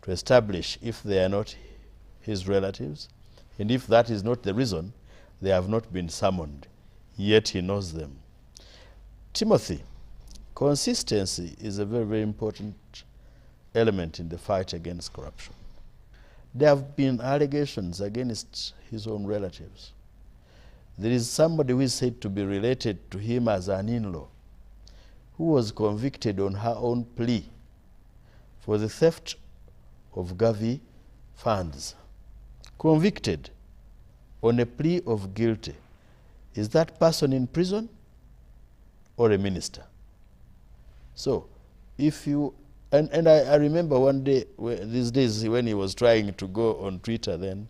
to establish if they are not his relatives, and if that is not the reason, they have not been summoned, yet he knows them. Timothy, consistency is a very, very important element in the fight against corruption. There have been allegations against his own relatives. There is somebody who is said to be related to him as an in-law, who was convicted on her own plea for the theft of Gavi funds. Convicted on a plea of guilty. Is that person in prison or a minister? So, if you, and I remember one day, these days when he was trying to go on Twitter then,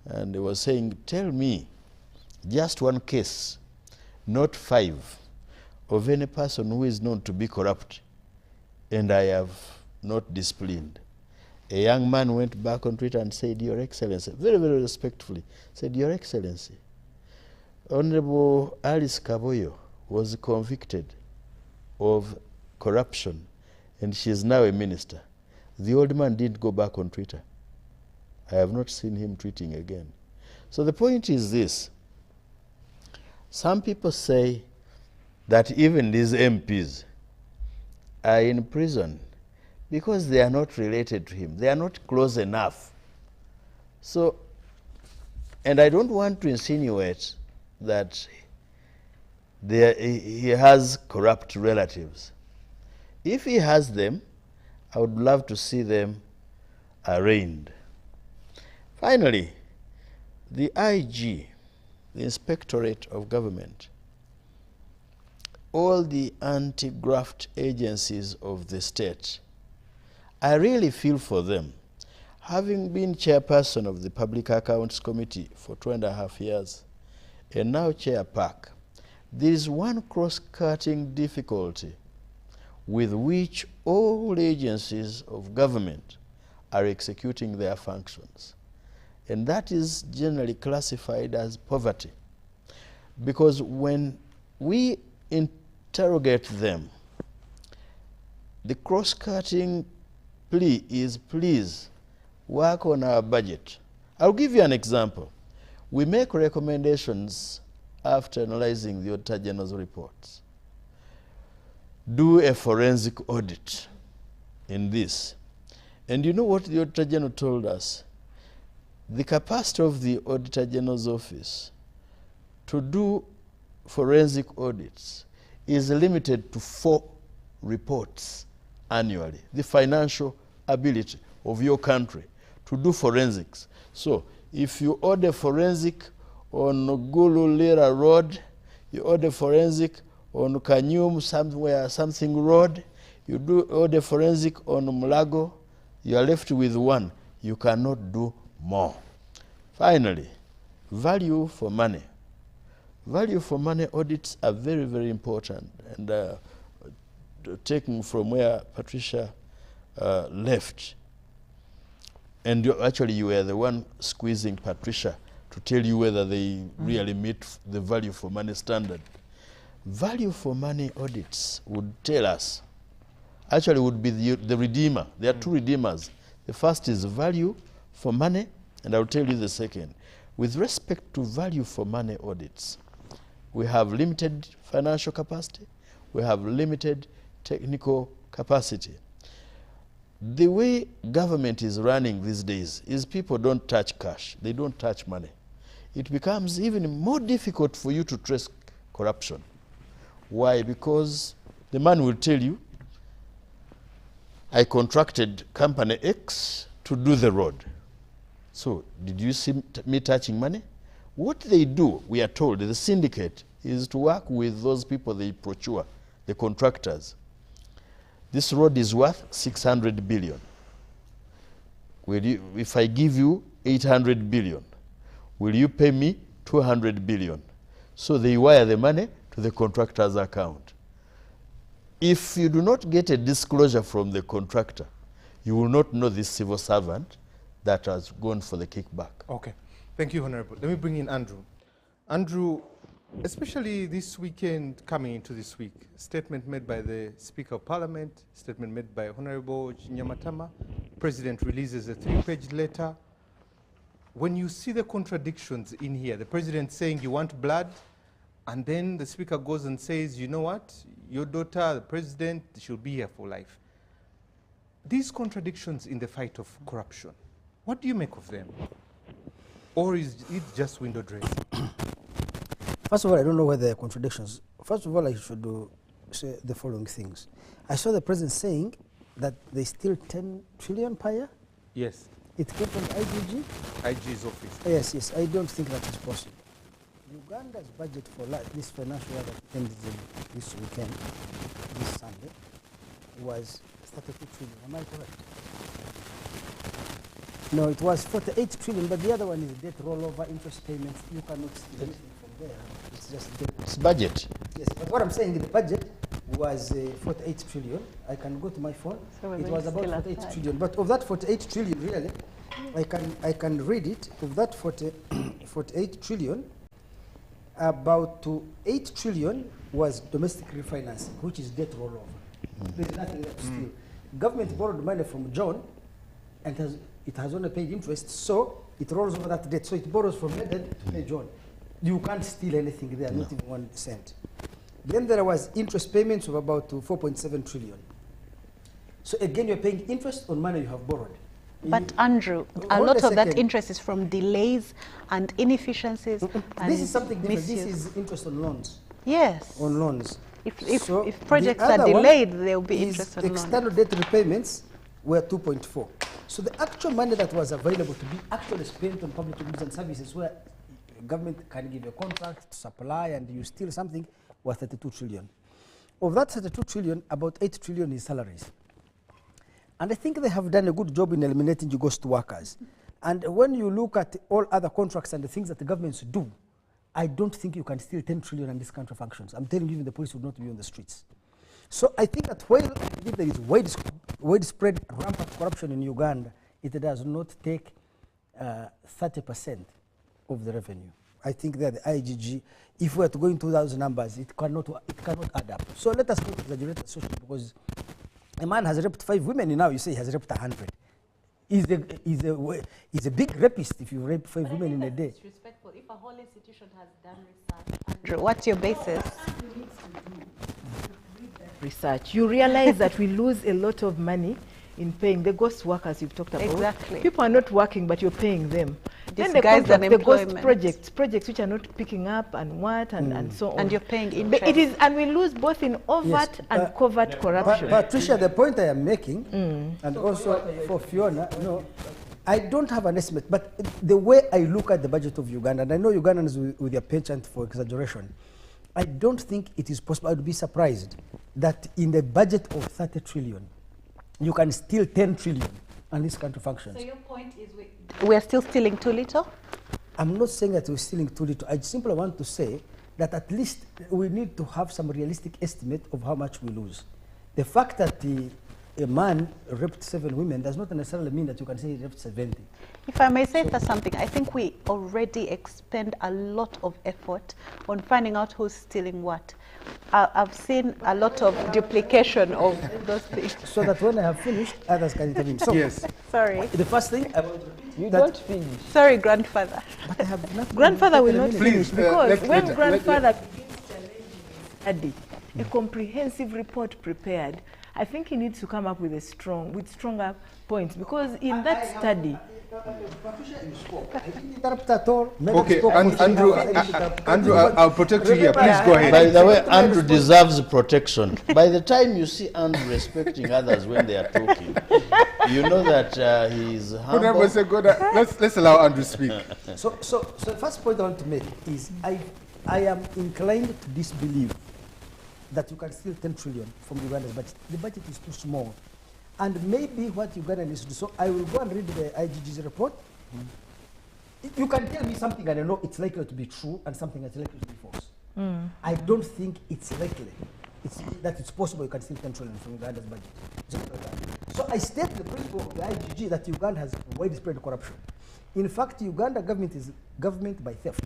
and he was saying, tell me just one case, not 5, of any person who is known to be corrupt, and I have not disciplined. A young man went back on Twitter and said, Your Excellency, very, very respectfully, said, Your Excellency, Honorable Alice Kaboyo was convicted of corruption, and she is now a minister. The old man didn't go back on Twitter. I have not seen him tweeting again. So the point is this. Some people say that even these MPs are in prison because they are not related to him. They are not close enough. So, and I don't want to insinuate that he has corrupt relatives. If he has them, I would love to see them arraigned. Finally, the IG, the Inspectorate of Government, all the anti-graft agencies of the state, I really feel for them. Having been chairperson of the Public Accounts Committee for 2.5 years, and now chair PAC, there is one cross-cutting difficulty with which all agencies of government are executing their functions. And that is generally classified as poverty. Because when we interrogate them, the cross-cutting plea is, please work on our budget. I'll give you an example. We make recommendations after analyzing the Auditor General's reports. Do a forensic audit in this. And you know what the Auditor General told us? The capacity of the Auditor General's office to do forensic audits is limited to 4 reports annually. The financial ability of your country to do forensics. So if you order forensic on Gululira Road, you order forensic on Kanyum something road, you do order forensic on Mulago, you are left with 1. You cannot do more. Finally, value for money. Value for money audits are very, very important. And taking from where Patricia left, and actually you were the one squeezing Patricia to tell you whether they really meet the value for money standard. Value for money audits would tell us, actually would be the redeemer. There are 2 redeemers. The first is value for money, and I'll tell you the second. With respect to value for money audits, we have limited financial capacity, we have limited technical capacity. The way government is running these days is people don't touch cash, they don't touch money. It becomes even more difficult for you to trace corruption. Why? Because the man will tell you, I contracted company X to do the road. So, did you see me touching money? What they do, we are told, the syndicate is to work with those people they procure, the contractors. This road is worth 600 billion. Will you, if I give you 800 billion, will you pay me 200 billion? So they wire the money to the contractor's account. If you do not get a disclosure from the contractor, you will not know this civil servant that has gone for the kickback. Okay. Thank you, Honorable. Let me bring in Andrew. Andrew, especially this weekend, coming into this week, statement made by the Speaker of Parliament, statement made by Honorable Nyamatama, President releases a 3-page letter. When you see the contradictions in here, the President saying you want blood, and then the Speaker goes and says, you know what, your daughter, the President, she'll be here for life. These contradictions in the fight of corruption, what do you make of them? Or is it just window dressing? First of all, I don't know whether there are contradictions. First of all, I should say the following things. I saw the President saying that they steal 10 trillion per year. Yes. It came from IGG? IG's office. Yes. I don't think that is possible. Uganda's budget for this financial year that ended this weekend, this Sunday, was 32 trillion. Am I correct? No, it was 48 trillion, but the other one is debt rollover, interest payments. You cannot steal anything from there. It's just debt. It's budget. Yes, but what I'm saying, the budget was 48 trillion. I can go to my phone. So it was about 48 trillion. But of that 48 trillion, really, I can read it. Of that 48 trillion, about 8 trillion was domestic refinancing, which is debt rollover. There's nothing left to steal. Government borrowed money from John, and it has only paid interest, so it rolls over that debt. So it borrows from Eden to pay John. You can't steal anything there, not even 1 cent. Then there was interest payments of about 4.7 trillion. So again, you're paying interest on money you have borrowed. But Andrew, a lot of that interest is from delays and inefficiencies. And this is something different. misuse. This is interest on loans. Yes. On loans. If projects are delayed, there will be interest on loans. External debt repayments were 2.4. So the actual money that was available to be actually spent on public goods and services, where government can give a contract to supply and you steal something, was 32 trillion. Of that 32 trillion, about 8 trillion is salaries. And I think they have done a good job in eliminating ghost workers. And when you look at all other contracts and the things that the governments do, I don't think you can steal 10 trillion and this country functions. I'm telling you, even the police would not be on the streets. So I think that while there is widespread rampant corruption in Uganda, it does not take 30% of the revenue. I think that the IGG, if we are to go into those numbers, it cannot add up. So let us not exaggerate the social, because a man has raped 5 women, now you say he has raped 100. He's a big rapist if you rape 5 women in a day. It's disrespectful. If a whole institution has done research, Andrew, what's your basis? Research. You realize that we lose a lot of money in paying the ghost workers you've talked about. Exactly. People are not working, but you're paying them. Then the Disguised contract, the ghost unemployment. projects which are not picking up and and so on. And you're paying But interest. and we lose both in overt and covert corruption. Patricia, the point I am making, and also for Fiona, no, I don't have an estimate, but the way I look at the budget of Uganda, and I know Ugandans with their penchant for exaggeration, I don't think it is possible. I would be surprised that in the budget of 30 trillion, you can steal 10 trillion and this country functions. So your point is we are still stealing too little? I'm not saying that we're stealing too little. I simply want to say that at least we need to have some realistic estimate of how much we lose. The fact that a man raped 7 women does not necessarily mean that you can say he raped 70. If I may say something, I think we already expend a lot of effort on finding out who's stealing what. I've seen a lot of duplication of those things. So that when I have finished, others can intervene. So Yes. Sorry. the first thing I want to repeat, You that don't finish. Sorry, grandfather. but I have not Grandfather will not Please, finish because when let- grandfather begins challenging a comprehensive report prepared, I think he needs to come up with stronger points, because in that study. Okay, Andrew, I'll protect you here. Please go ahead. By the way, Andrew deserves protection. By the time you see Andrew respecting others when they are talking, you know that he's humble. Let's allow Andrew to speak. So the first point I want to make is I am inclined to disbelieve that you can steal 10 trillion from Uganda's budget. The budget is too small. And maybe what Uganda needs to do, so I will go and read the IGG's report. You can tell me something and I know it's likely to be true and something that's likely to be false. I don't think it's likely that it's possible you can steal 10 trillion from Uganda's budget. So I state the principle of the IGG that Uganda has widespread corruption. In fact, Uganda government is government by theft.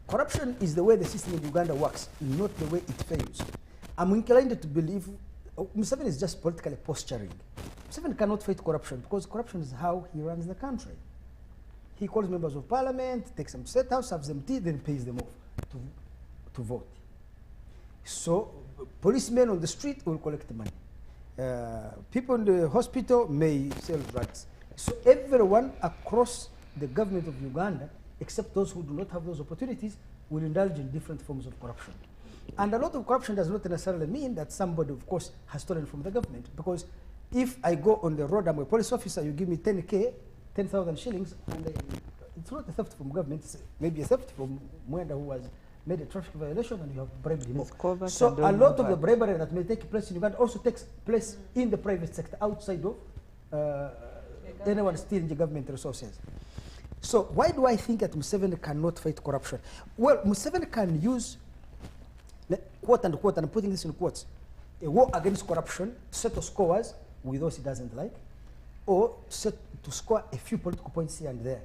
Corruption is the way the system in Uganda works, not the way it fails. I'm inclined to believe Museveni is just politically posturing. Museveni cannot fight corruption because corruption is how he runs the country. He calls members of parliament, takes them to State House, serves them tea, then pays them off to vote. So policemen on the street will collect money. People in the hospital may sell drugs. So everyone across the government of Uganda, except those who do not have those opportunities, will indulge in different forms of corruption. And a lot of corruption does not necessarily mean that somebody, of course, has stolen from the government. Because if I go on the road, I'm a police officer, you give me 10K, 10,000 shillings, and it's not a theft from government, it's maybe a theft from Mwenda who has made a traffic violation and you have bribed him off. So a lot of the bribery that may take place in Uganda also takes place in the private sector, outside of anyone stealing the government resources. So why do I think that Museveni cannot fight corruption? Well, Museveni can use, quote unquote, and I'm putting this in quotes, a war against corruption to settle scores with those he doesn't like, or to score a few political points here and there.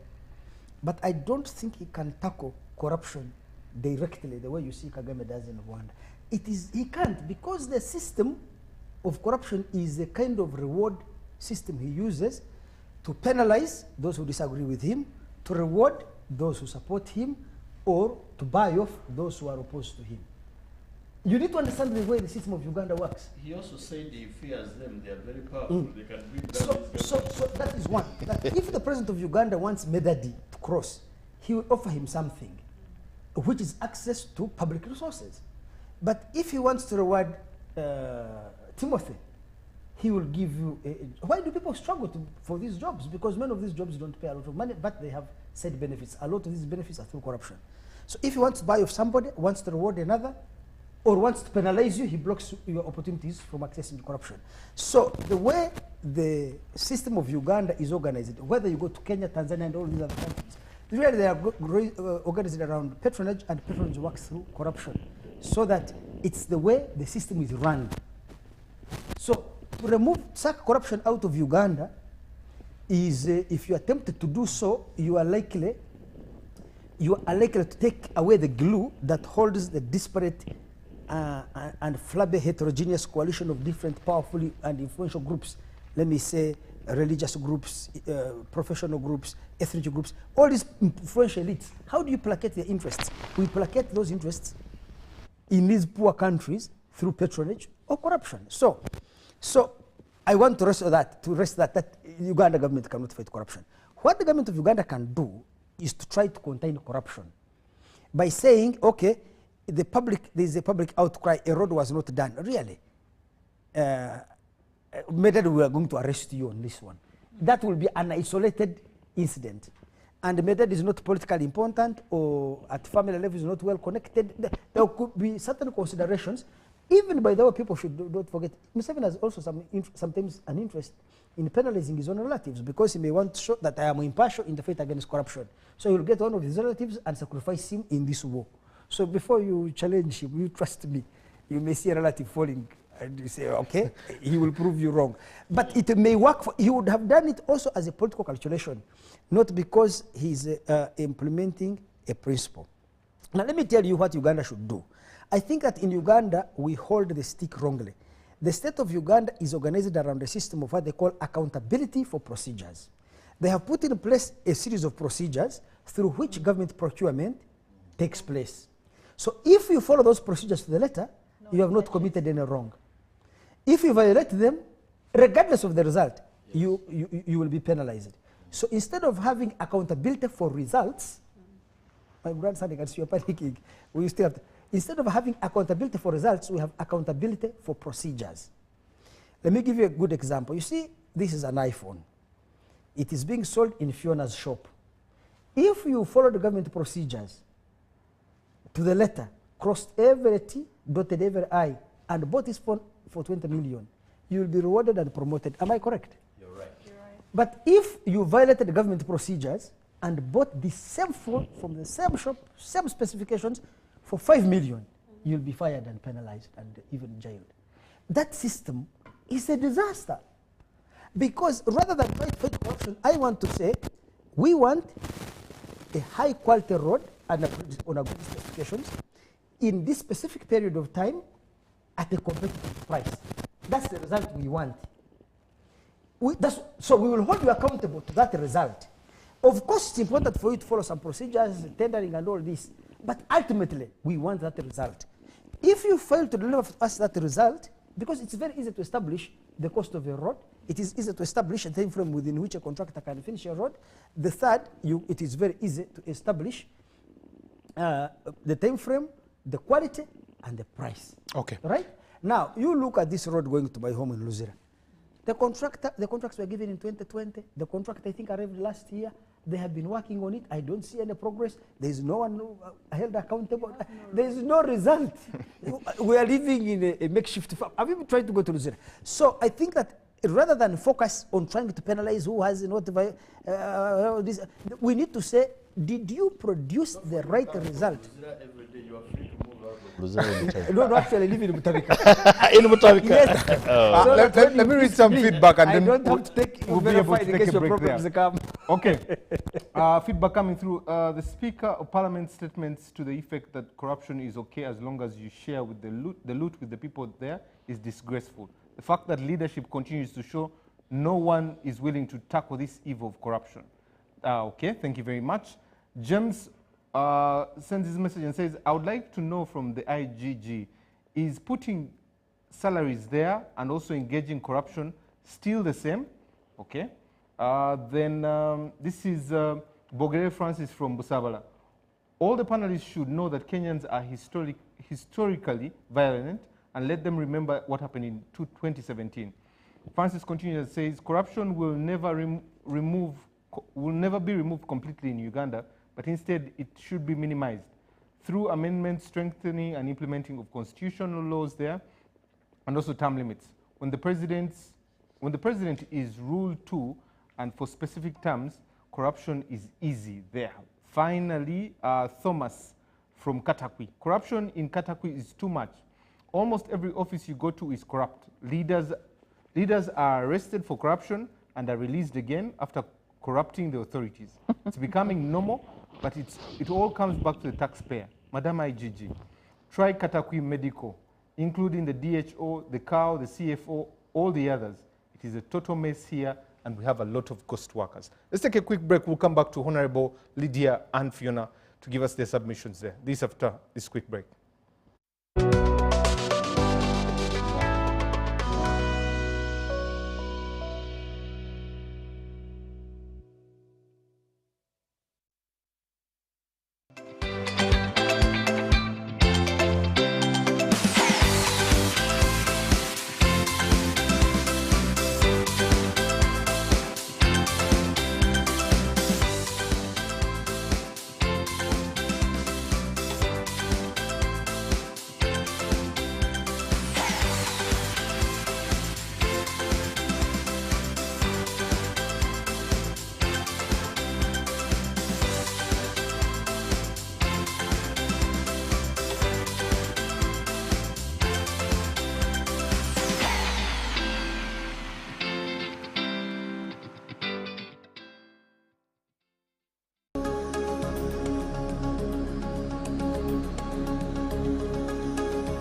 But I don't think he can tackle corruption directly the way you see Kagame does in Rwanda. He can't, because the system of corruption is a kind of reward system he uses to penalize those who disagree with him, to reward those who support him, or to buy off those who are opposed to him. You need to understand the way the system of Uganda works. He also said he fears them. They are very powerful. They can bring down so that is one. That if the president of Uganda wants Medadi to cross, he will offer him something, which is access to public resources. But if he wants to reward Timothy, he will give you why do people struggle for these jobs? Because many of these jobs don't pay a lot of money, but they have said benefits. A lot of these benefits are through corruption. So if he wants to buy off somebody, wants to reward another, or wants to penalize you, he blocks your opportunities from accessing corruption. So the way the system of Uganda is organized, whether you go to Kenya, Tanzania, and all these other countries, really they are organized around patronage, and patronage works through corruption. So that it's the way the system is run. So to suck corruption out of Uganda is, if you attempted to do so, you are likely to take away the glue that holds the disparate and flabby heterogeneous coalition of different powerful and influential groups. Let me say religious groups, professional groups, ethnic groups, all these influential elites. How do you placate their interests? We placate those interests in these poor countries through patronage or corruption. So I want to rest that Uganda government cannot fight corruption. What the government of Uganda can do is to try to contain corruption by saying, okay, there is a public outcry, a road was not done. Really, maybe we are going to arrest you on this one. That will be an isolated incident. And Medad is not politically important, or at family level is not well connected. There could be certain considerations. Even by the way, people should not forget, Museveni has also sometimes an interest in penalizing his own relatives, because he may want to show that I am impartial in the fight against corruption. So he will get one of his relatives and sacrifice him in this war. So before you challenge him, you trust me, you may see a relative falling and you say, okay, he will prove you wrong. But it may work, he would have done it also as a political calculation, not because he's implementing a principle. Now let me tell you what Uganda should do. I think that in Uganda, we hold the stick wrongly. The state of Uganda is organized around a system of what they call accountability for procedures. They have put in place a series of procedures through which government procurement takes place. So if you follow those procedures to the letter, you have not committed any wrong. If you violate them, regardless of the result, you will be penalized. So instead of having accountability for results, my grandson against you are panicking, we still have to, instead of having accountability for results, we have accountability for procedures. Let me give you a good example. You see, this is an iPhone. It is being sold in Fiona's shop. If you follow the government procedures, to the letter, crossed every T, dotted every I, and bought this phone for 20 million, you will be rewarded and promoted. Am I correct? You're right. But if you violated government procedures and bought the same phone from the same shop, same specifications, for 5 million, you'll be fired and penalized and even jailed. That system is a disaster. Because rather than fight corruption, I want to say, we want a high quality road and on a good specifications in this specific period of time at a competitive price. That's the result we want. So we will hold you accountable to that result. Of course, it's important for you to follow some procedures, tendering and all this, but ultimately, we want that result. If you fail to deliver us that result, because it's very easy to establish the cost of a road, it is easy to establish a time frame within which a contractor can finish a road. The third, it is very easy to establish the time frame, the quality, and the price. Okay. Right? Now, you look at this road going to my home in Luzira. The contracts were given in 2020. The contract, I think, arrived last year. They have been working on it. I don't see any progress. There is no one held accountable. There is no result. We are living in a makeshift farm. Have you tried to go to Luzira? So I think that rather than focus on trying to penalize who has whatever, this, we need to say, did you produce the right result? Every day you are free to move out of Luzira. No, actually, live in Mutabika. In Mutabika. Yes. So let me read some feedback and I then don't have to take we'll be able to take a break problems there. come. Okay. Feedback coming through. The Speaker of Parliament statements to the effect that corruption is okay as long as you share with the loot with the people there is disgraceful. The fact that leadership continues to show no one is willing to tackle this evil of corruption. Okay, thank you very much. James sends his message and says, I would like to know from the IGG, is putting salaries there and also engaging corruption still the same? Okay. This is Bogere Francis from Busabala. All the panelists should know that Kenyans are historically violent, and let them remember what happened in 2017. Francis continues and says, corruption will never be removed completely in Uganda, but instead it should be minimized through amendments, strengthening and implementing of constitutional laws there, and also term limits. When the president is ruled to and for specific terms, corruption is easy there. Finally, Thomas from Katakwi. Corruption in Katakwi is too much. Almost every office you go to is corrupt. Leaders are arrested for corruption and are released again after corrupting the authorities. It's becoming normal, but it all comes back to the taxpayer. Madam IGG, try Katakwi Medical, including the DHO, the COW, the CFO, all the others. It is a total mess here, and we have a lot of ghost workers. Let's take a quick break. We'll come back to Honorable Lydia and Fiona to give us their submissions there. This after this quick break.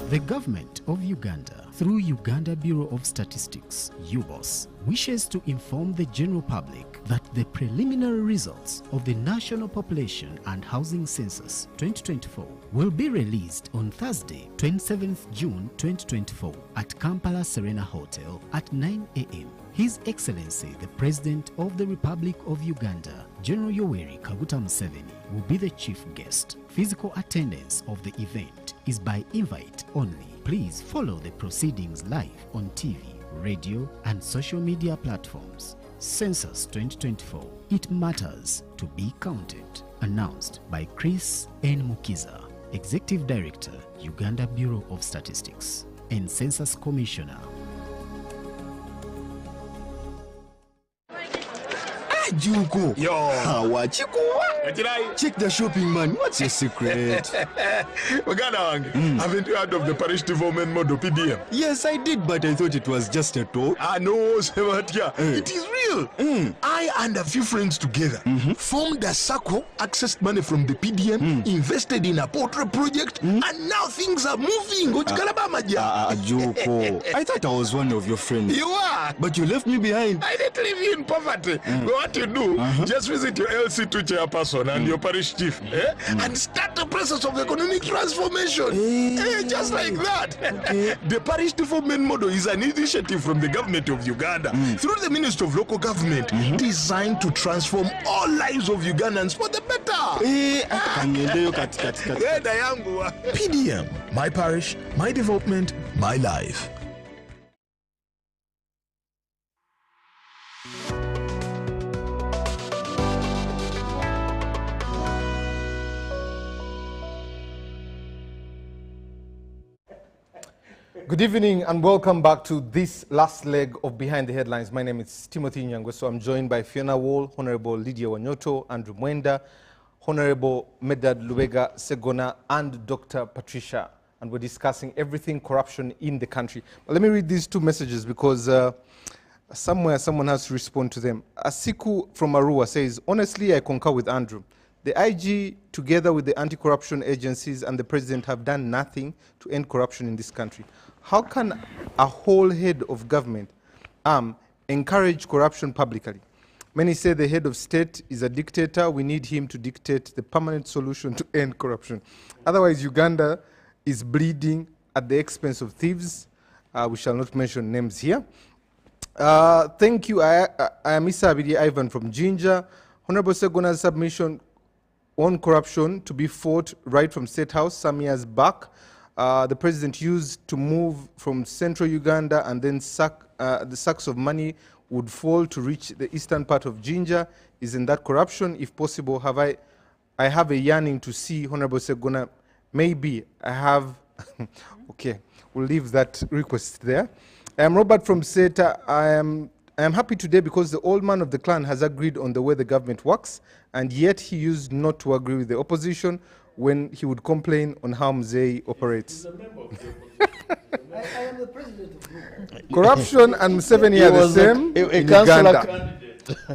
The government of Uganda, through Uganda Bureau of Statistics, UBOS, wishes to inform the general public that the preliminary results of the National Population and Housing Census 2024 will be released on Thursday, 27th June 2024 at Kampala Serena Hotel at 9 a.m. His Excellency, the President of the Republic of Uganda, General Yoweri Kaguta Museveni, will be the chief guest. Physical attendance of the event is by invite only. Please follow the proceedings live on TV, radio, and social media platforms. Census 2024. It matters to be counted. Announced by Chris N. Mukiza, Executive Director, Uganda Bureau of Statistics, and Census Commissioner. Juko. Yo. Check the shopping, man. What's your secret? Haven't you heard of the parish development model, PDM? Yes, I did, but I thought it was just a talk. No, Sebatia. It is real. I and a few friends together formed a circle, accessed money from the PDM, invested in a portrait project, and now things are moving. Juko. I thought I was one of your friends. You are. But you left me behind. I didn't leave you in poverty. What you do, just visit your LC2 chairperson and your parish chief and start the process of economic transformation. Just like that. The parish development model is an initiative from the government of Uganda through the Ministry of Local Government designed to transform all lives of Ugandans for the better. PDM, my parish, my development, my life. Good evening and welcome back to this last leg of Behind the Headlines. My name is Timothy Nyangwe, so I'm joined by Fiona Wall, Honorable Lydia Wanyoto, Andrew Mwenda, Honorable Medad Lubega Segona, and Dr. Patricia. And we're discussing everything corruption in the country. But let me read these two messages because somewhere someone has to respond to them. Asiku from Arua says, honestly, I concur with Andrew. The IG, together with the anti-corruption agencies and the president, have done nothing to end corruption in this country. How can a whole head of government encourage corruption publicly? Many say the head of state is a dictator. We need him to dictate the permanent solution to end corruption. Otherwise, Uganda is bleeding at the expense of thieves. We shall not mention names here. Thank you. I am Issa Abidi Ivan from Jinja. Honorable Segona's submission on corruption to be fought right from State House some years back. The president used to move from central Uganda, and then the sacks of money would fall to reach the eastern part of Jinja. Isn't that corruption? If possible, I have a yearning to see Honorable Segona. Maybe I have. Okay, we'll leave that request there. I am Robert from SETA. I am happy today because the old man of the clan has agreed on the way the government works, and yet he used not to agree with the opposition when he would complain on how Mzee operates. I am the president of Google. Corruption and Museveni are the same in Uganda.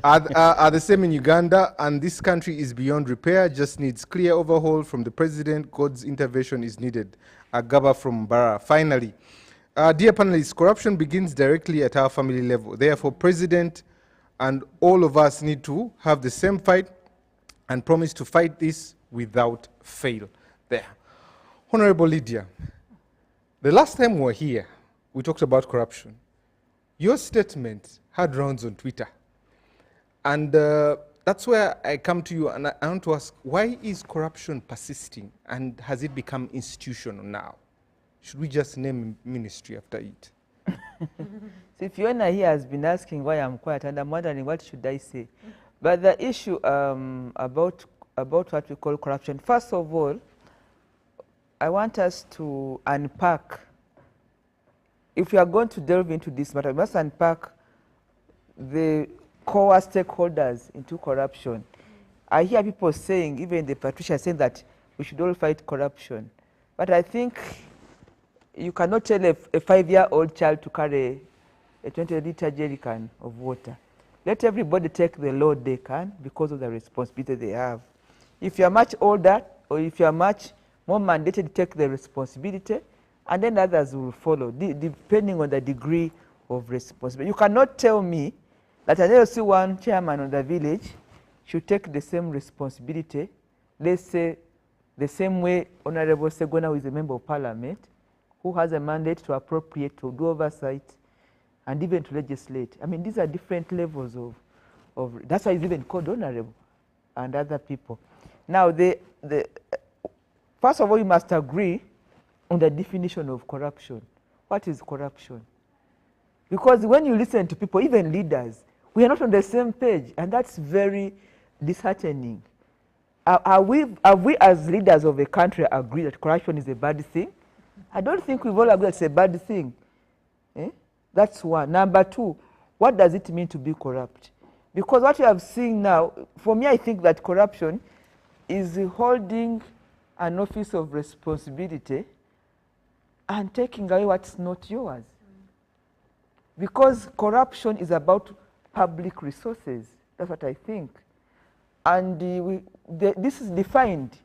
Are the same in Uganda, and this country is beyond repair, just needs clear overhaul from the president. God's intervention is needed. Agaba from Bara. Finally, dear panelists, corruption begins directly at our family level. Therefore, president and all of us need to have the same fight and promise to fight this without fail. There. Honorable Lydia, the last time we were here, we talked about corruption. Your statement had rounds on Twitter. And that's where I come to you and I want to ask, why is corruption persisting and has it become institutional now? Should we just name a ministry after it? So Fiona here has been asking why I'm quiet, and I'm wondering what should I say. But the issue about what we call corruption, first of all, I want us to unpack. If we are going to delve into this matter, we must unpack the core stakeholders into corruption. I hear people saying, even the Patricia saying that we should all fight corruption. But I think you cannot tell a 5-year-old child to carry a 20-liter jerrycan of water. Let everybody take the load they can because of the responsibility they have. If you are much older or if you are much more mandated to take the responsibility, and then others will follow, depending on the degree of responsibility. You cannot tell me that an LC1 chairman of the village should take the same responsibility, let's say the same way Honorable Segona, who is a member of parliament, who has a mandate to appropriate, to do oversight, and even to legislate. I mean, these are different levels of that's why it's even called honorable and other people. Now, first of all, you must agree on the definition of corruption. What is corruption? Because when you listen to people, even leaders, we are not on the same page, and that's very disheartening. Have we as leaders of a country agreed that corruption is a bad thing? I don't think we've all agreed it's a bad thing. That's one. Number two, what does it mean to be corrupt? Because what you have seen now, for me, I think that corruption is holding an office of responsibility and taking away what's not yours. Because corruption is about public resources. That's what I think. And this is defined.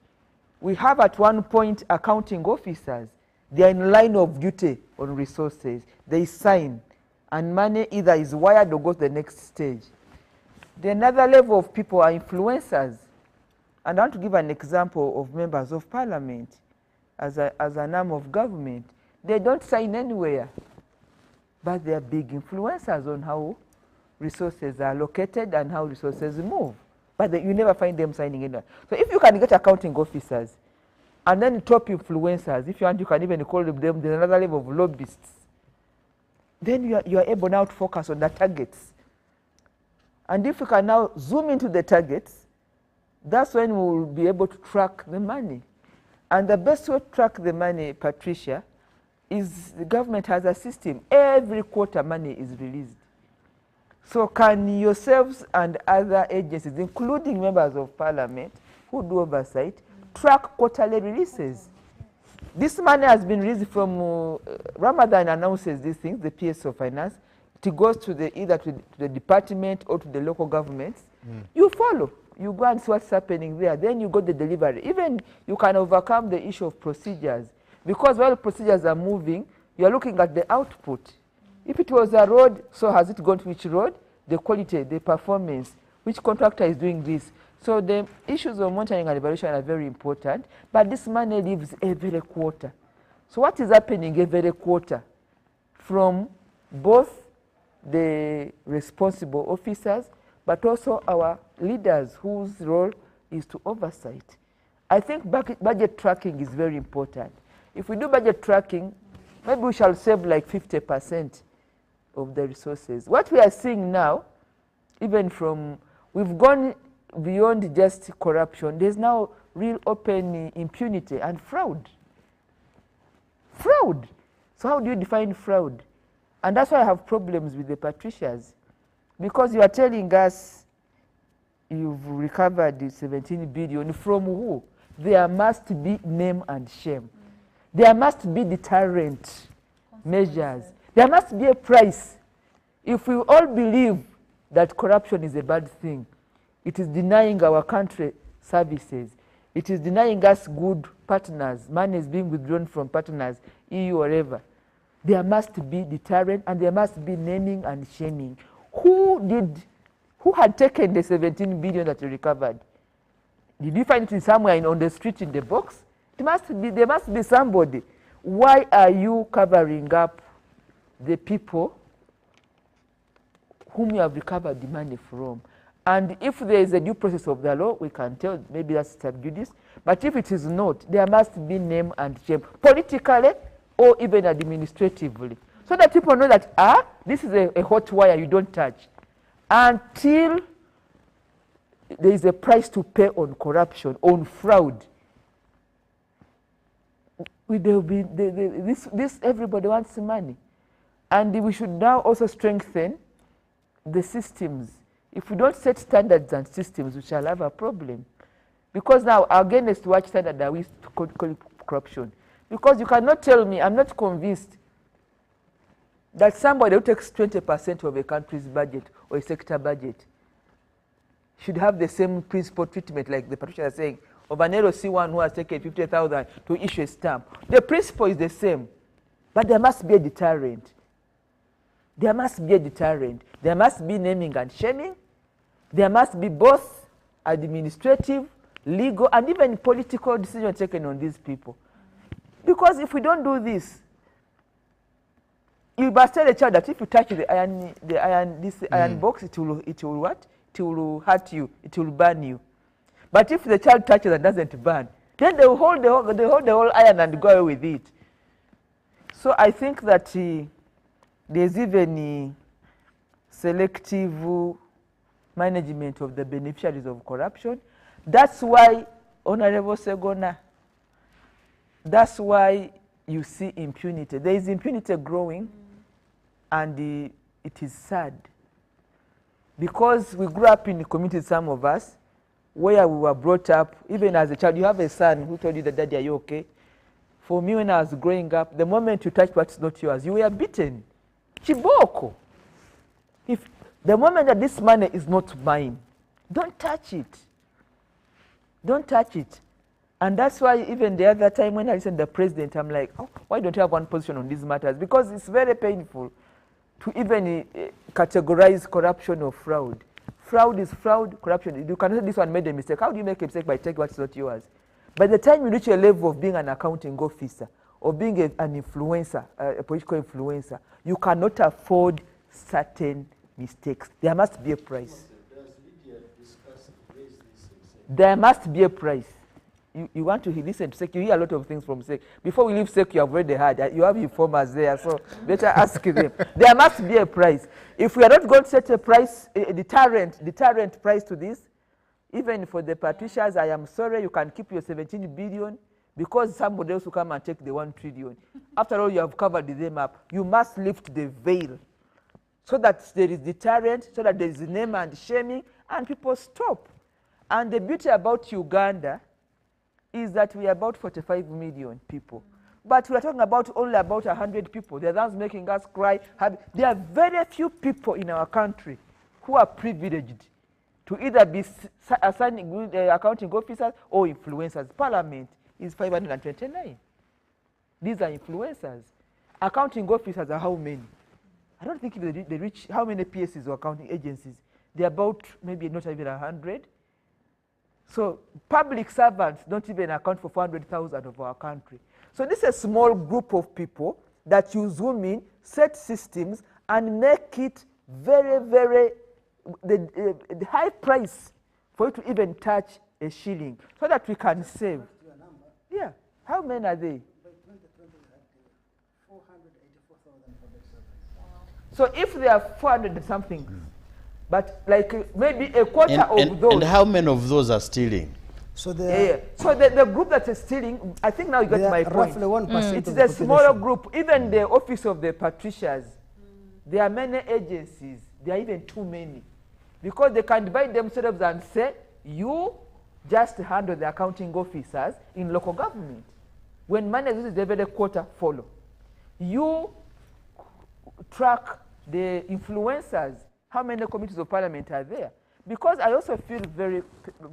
We have at one point accounting officers. They are in line of duty on resources. They sign, and money either is wired or goes to the next stage. The another level of people are influencers. And I want to give an example of members of parliament as an arm of government. They don't sign anywhere, but they are big influencers on how resources are allocated and how resources move. But you never find them signing anywhere. So if you can get accounting officers and then top influencers, if you want, you can even call them another level of lobbyists, then you are able now to focus on the targets. And if you can now zoom into the targets, that's when we will be able to track the money. And the best way to track the money, Patricia, is the government has a system. Every quarter money is released. So can yourselves and other agencies, including members of parliament who do oversight, track quarterly releases? This money has been released from Ramadan announces these things, the PS of Finance. It goes to either to the department or to the local governments. You follow. You go and see what's happening there. Then you go to the delivery. Even you can overcome the issue of procedures. Because while procedures are moving, you are looking at the output. If it was a road, so has it gone to which road? The quality, the performance, which contractor is doing this. So the issues of monitoring and evaluation are very important, but this money leaves every quarter. So what is happening every quarter? From both the responsible officers, but also our leaders whose role is to oversight. I think budget tracking is very important. If we do budget tracking, maybe we shall save like 50% of the resources. What we are seeing now, even from, we've gone beyond just corruption, there's now real open impunity and fraud. Fraud. So how do you define fraud? And that's why I have problems with the Patricias. Because you are telling us you've recovered the 17 billion from who? There must be name and shame. There must be deterrent measures. There must be a price. If we all believe that corruption is a bad thing, it is denying our country services. It is denying us good partners. Money is being withdrawn from partners, EU or whatever. There must be deterrent and there must be naming and shaming. Who had taken the 17 billion that you recovered? Did you find it somewhere on the street in the box? There must be somebody. Why are you covering up the people whom you have recovered the money from? And if there is a due process of the law, we can tell maybe that's sub judice. But if it is not, there must be name and shame, politically or even administratively, so that people know that, this is a hot wire you don't touch. Until there is a price to pay on corruption, on fraud, everybody wants money. And we should now also strengthen the systems. If we don't set standards and systems, we shall have a problem. Because now, again, as to what standard are we call corruption? Because you cannot tell me, I'm not convinced that somebody who takes 20% of a country's budget or a sector budget should have the same principal treatment, like the Patricia is saying, of an LOC1 who has taken 50,000 to issue a stamp. The principle is the same, but there must be a deterrent. There must be a deterrent. There must be naming and shaming. There must be both administrative, legal, and even political decisions taken on these people. Because if we don't do this, you must tell a child that if you touch the iron box, it will what? It will hurt you. It will burn you. But if the child touches and doesn't burn, then they will hold the whole iron and go away with it. So I think that there's even selective management of the beneficiaries of corruption. That's why, Honorable Segona, that's why you see impunity. There is impunity growing, and it is sad. Because we grew up in the community, some of us, where we were brought up, even as a child. You have a son who told you that, Daddy, are you okay? For me, when I was growing up, the moment you touch what's not yours, you were beaten. Chiboko. If the moment that this money is not mine, don't touch it. Don't touch it. And that's why even the other time when I listened to the president, I'm like, oh, why don't you have one position on these matters? Because it's very painful to even categorize corruption or fraud. Fraud is fraud, corruption. You cannot say this one made a mistake. How do you make a mistake by taking what's not yours? By the time you reach a level of being an accounting officer or being an influencer, a political influencer, you cannot afford certain mistakes. There must be a price. There must be a price. You want to listen to SEC, you hear a lot of things from SEC. Before we leave SEC, you have already heard. You have informers there, so better ask them. There must be a price. If we are not going to set a price, a deterrent price to this, even for the Patricias, I am sorry, you can keep your 17 billion because somebody else will come and take the 1 trillion. After all, you have covered them up. You must lift the veil so that there is deterrent, so that there is name and shaming, and people stop. And the beauty about Uganda is that we are about 45 million people. But we are talking about only about 100 people. They're those making us cry. There are very few people in our country who are privileged to either be assigning accounting officers or influencers. Parliament is 529. These are influencers. Accounting officers are how many? I don't think if they reach how many PSs or accounting agencies. They're about maybe not even 100. So public servants don't even account for 400,000 of our country. So this is a small group of people that you zoom in, set systems, and make it very, very, the high price for you to even touch a shilling so that we can save. Yeah. How many are they? So if there are 400 something, but like maybe a quarter of those. And how many of those are stealing? So so the group that is stealing, I think now you got my point. Roughly 1%. It's a smaller group. Even the office of the Patricias, there are many agencies. There are even too many. Because they can divide themselves and say, you just handle the accounting officers in local government. When money is every quarter, follow. You track the influencers. How many committees of parliament are there? Because I also feel very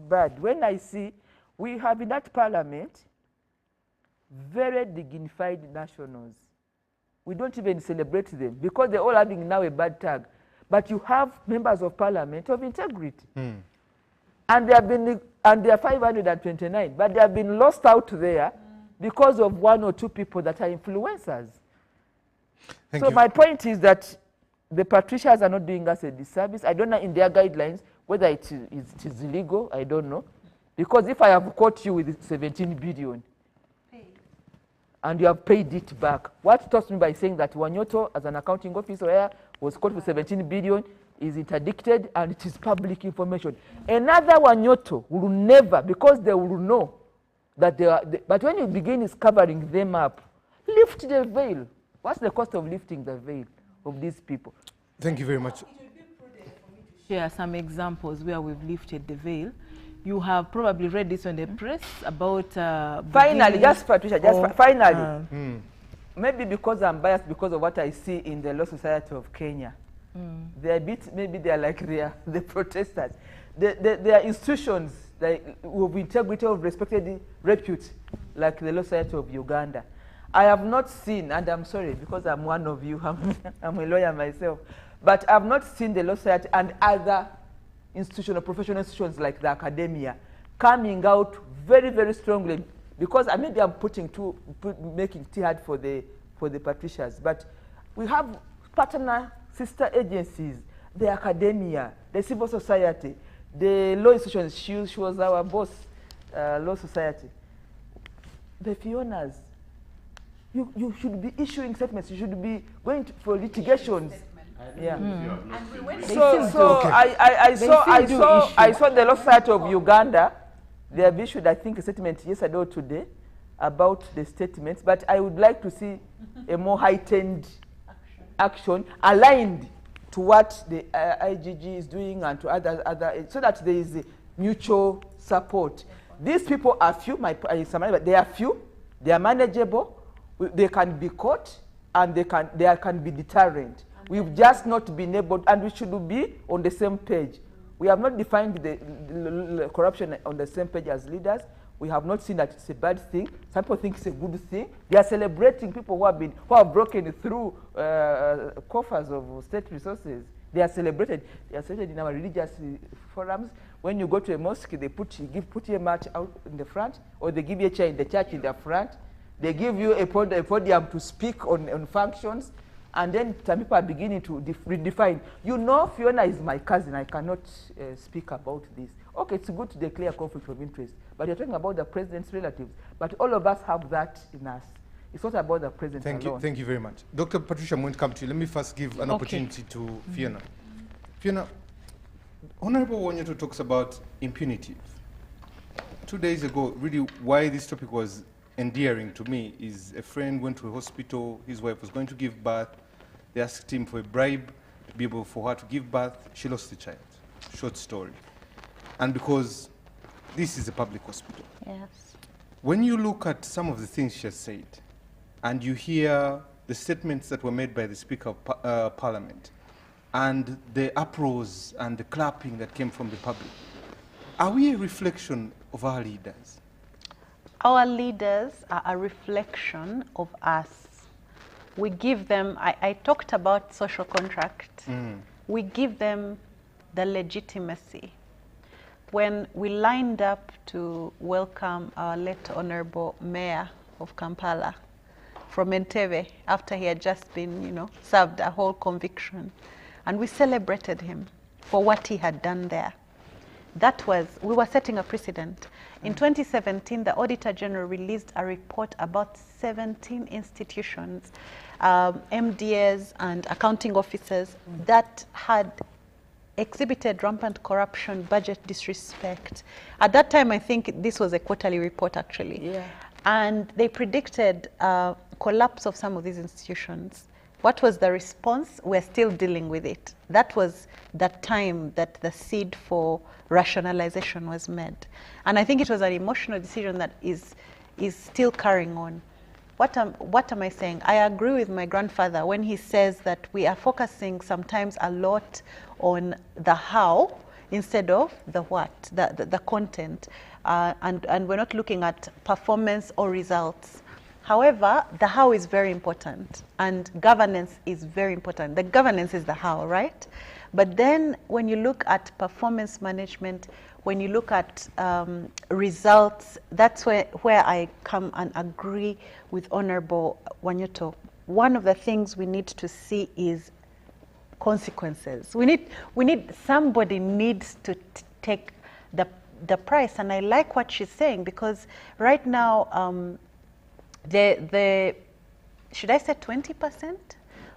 bad when I see we have in that parliament very dignified nationals. We don't even celebrate them because they're all having now a bad tag. But you have members of parliament of integrity. And they have been, and they are 529, but they have been lost out there because of 1 or 2 people that are influencers. So my point is that the Patricias are not doing us a disservice. I don't know in their guidelines whether it is illegal. I don't know. Because if I have caught you with 17 billion and you have paid it back, what stops me by saying that Wanyoto, as an accounting officer, was caught with 17 billion, is interdicted and it is public information. Another Wanyoto will never, because they will know that they are, but when you begin is covering them up, lift the veil. What's the cost of lifting the veil of these people? Thank you very much. It would be prudent for me to share some examples where we've lifted the veil. You have probably read this on the press about... finally, just Patricia, finally. Maybe because I'm biased because of what I see in the Law Society of Kenya. They're a bit, maybe they're like the protesters. There are institutions like, of integrity, of respected repute, like the Law Society of Uganda. I have not seen, and I'm sorry because I'm one of you, I'm a lawyer myself, but I've not seen the Law Society and other institutional, professional institutions like the academia coming out very, very strongly, because maybe I'm making it hard for the Patricias, but we have partner sister agencies, the academia, the civil society, the law institutions. She was our boss, Law Society. The Fionas, you should be issuing statements. You should be going for litigations. Yeah. So I saw the Law Society of Uganda They have issued, I think, a statement yesterday or today about the statements, but I would like to see a more heightened action aligned to what the IGG is doing and to other, so that there is a mutual support. These people are few, but they are few, they are manageable, they can be caught, and they can be deterrent. We've just not been able, and we should be on the same page. We have not defined the corruption on the same page as leaders. We have not seen that it's a bad thing. Some people think it's a good thing. They are celebrating people who have broken through coffers of state resources. They are celebrated. They are celebrated in our religious forums. When you go to a mosque, they put you a mat out in the front, or they give you a chair in the church in the front. They give you a podium to speak on functions. And then some people are beginning to redefine. You know, Fiona is my cousin. I cannot speak about this. Okay, it's good to declare conflict of interest, but you're talking about the president's relatives. But all of us have that in us. It's not about the president alone. Thank you very much. Dr. Patricia, I'm going to come to you. Let me first give an opportunity to Fiona. Fiona, Honorable Wanyoto talks about impunity. 2 days ago, really why this topic was endearing to me is a friend went to a hospital, his wife was going to give birth, they asked him for a bribe to be able for her to give birth, she lost the child. Short story. And because this is a public hospital. Yes. When you look at some of the things she has said, and you hear the statements that were made by the Speaker of Parliament, and the uproars and the clapping that came from the public, are we a reflection of our leaders? Our leaders are a reflection of us. We give them, I talked about social contract. We give them the legitimacy. When we lined up to welcome our late Honorable Mayor of Kampala from Entebbe after he had just been, served a whole conviction, and we celebrated him for what he had done there. We were setting a precedent. In 2017, the Auditor General released a report about 17 institutions, MDAs and accounting officers that had exhibited rampant corruption, budget disrespect. At that time, I think this was a quarterly report, actually. Yeah. And they predicted collapse of some of these institutions. What was the response? We're still dealing with it. That was the time that the seed for rationalization was made. And I think it was an emotional decision that is still carrying on. What am I saying? I agree with my grandfather when he says that we are focusing sometimes a lot on the how instead of the what, the content. And we're not looking at performance or results. However, the how is very important, and governance is very important. The governance is the how, right? But then when you look at performance management, when you look at results, that's where I come and agree with Honorable Wanyoto. One of the things we need to see is consequences. Somebody needs to take the price, and I like what she's saying, because right now, should I say 20%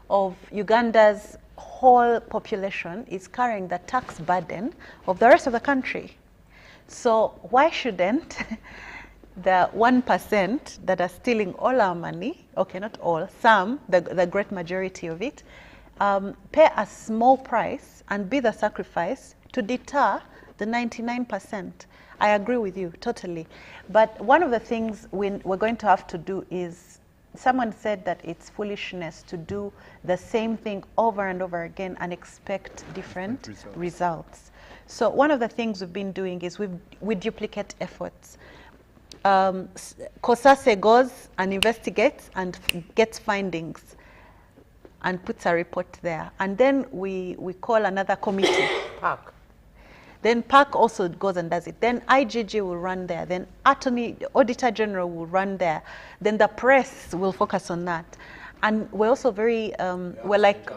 of Uganda's whole population is carrying the tax burden of the rest of the country. So why shouldn't the 1% that are stealing all our money, okay, not all, some, the great majority of it, pay a small price and be the sacrifice to deter the 99%? I agree with you totally. But one of the things we're going to have to do is, someone said that it's foolishness to do the same thing over and over again and expect different results. So one of the things we've been doing is we duplicate efforts. COSASE goes and investigates and gets findings and puts a report there. And then we call another committee. PAC. Then PAC also goes and does it. Then IGG will run there. Then Auditor General will run there. Then the press will focus on that. And we're also very, we're like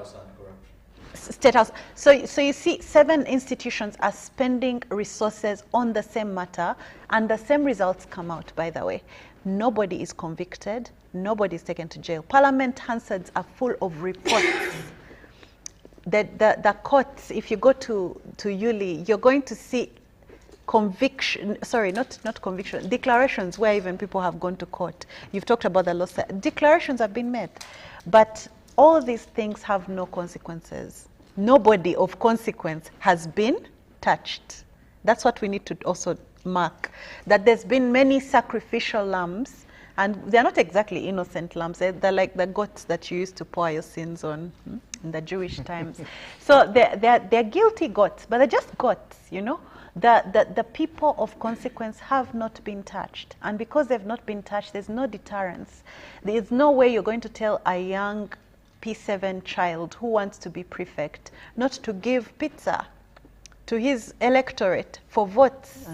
State House. So you see, 7 institutions are spending resources on the same matter, and the same results come out, by the way. Nobody is convicted. Nobody is taken to jail. Parliament Hansards are full of reports. The courts, if you go to Yuli, you're going to see conviction, sorry, not conviction, declarations where even people have gone to court. You've talked about the laws. Declarations have been made, but all these things have no consequences. Nobody of consequence has been touched. That's what we need to also mark, that there's been many sacrificial lambs, and they're not exactly innocent lambs. They're like the goats that you used to pour your sins on in the Jewish times. So they're guilty goats, but they're just goats, you know. The people of consequence have not been touched. And because they've not been touched, there's no deterrence. There's no way you're going to tell a young P7 child who wants to be prefect not to give pizza to his electorate for votes.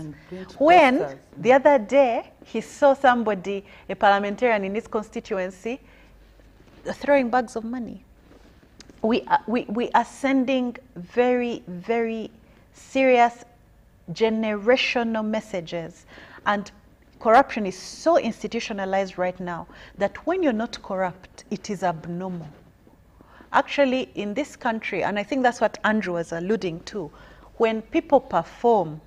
When the other day he saw somebody, a parliamentarian in his constituency, throwing bags of money. We are sending very, very serious generational messages, and corruption is so institutionalized right now that when you're not corrupt, it is abnormal. Actually, in this country, and I think that's what Andrew was alluding to, when people perform,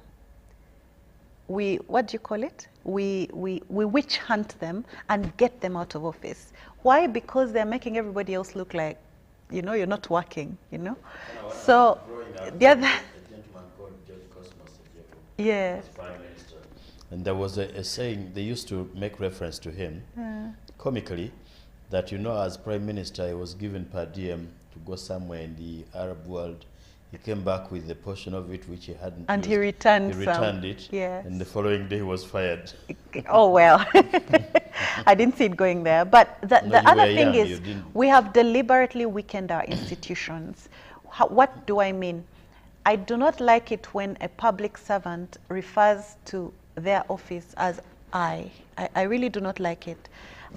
what do you call it? We witch hunt them and get them out of office. Why? Because they're making everybody else look like, you know, you're not working, you know? So the other... Yeah. And there was a saying, they used to make reference to him, comically, that, you know, as Prime Minister, he was given per diem to go somewhere in the Arab world. He came back with a portion of it which he hadn't and used. He returned it, yes. And the following day he was fired. Oh, well. I didn't see it going there. But the other thing is, we have deliberately weakened our institutions. What do I mean? I do not like it when a public servant refers to their office as I really do not like it.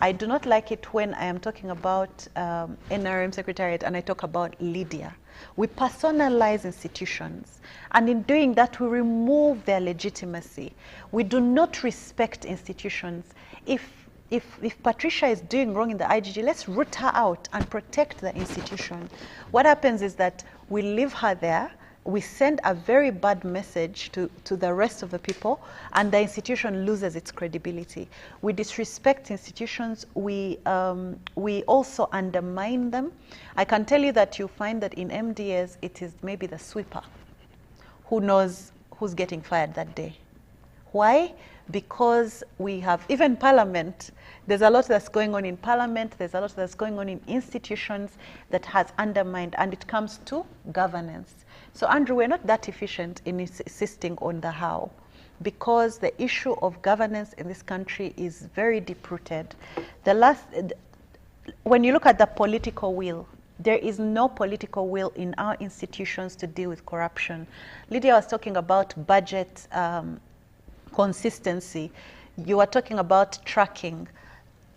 I do not like it when I am talking about NRM Secretariat and I talk about Lydia. We personalize institutions, and in doing that, we remove their legitimacy. We do not respect institutions. If Patricia is doing wrong in the IGG, let's root her out and protect the institution. What happens is that we leave her there, we send a very bad message to the rest of the people, and the institution loses its credibility. We disrespect institutions. We also undermine them. I can tell you that you find that in MDS, it is maybe the sweeper who knows who's getting fired that day. Why? Because we have, even Parliament, there's a lot that's going on in Parliament, there's a lot that's going on in institutions that has undermined, and it comes to governance. So Andrew, we're not that efficient in insisting on the how, because the issue of governance in this country is very deep-rooted. When you look at the political will, there is no political will in our institutions to deal with corruption. Lydia was talking about budget consistency. You are talking about tracking.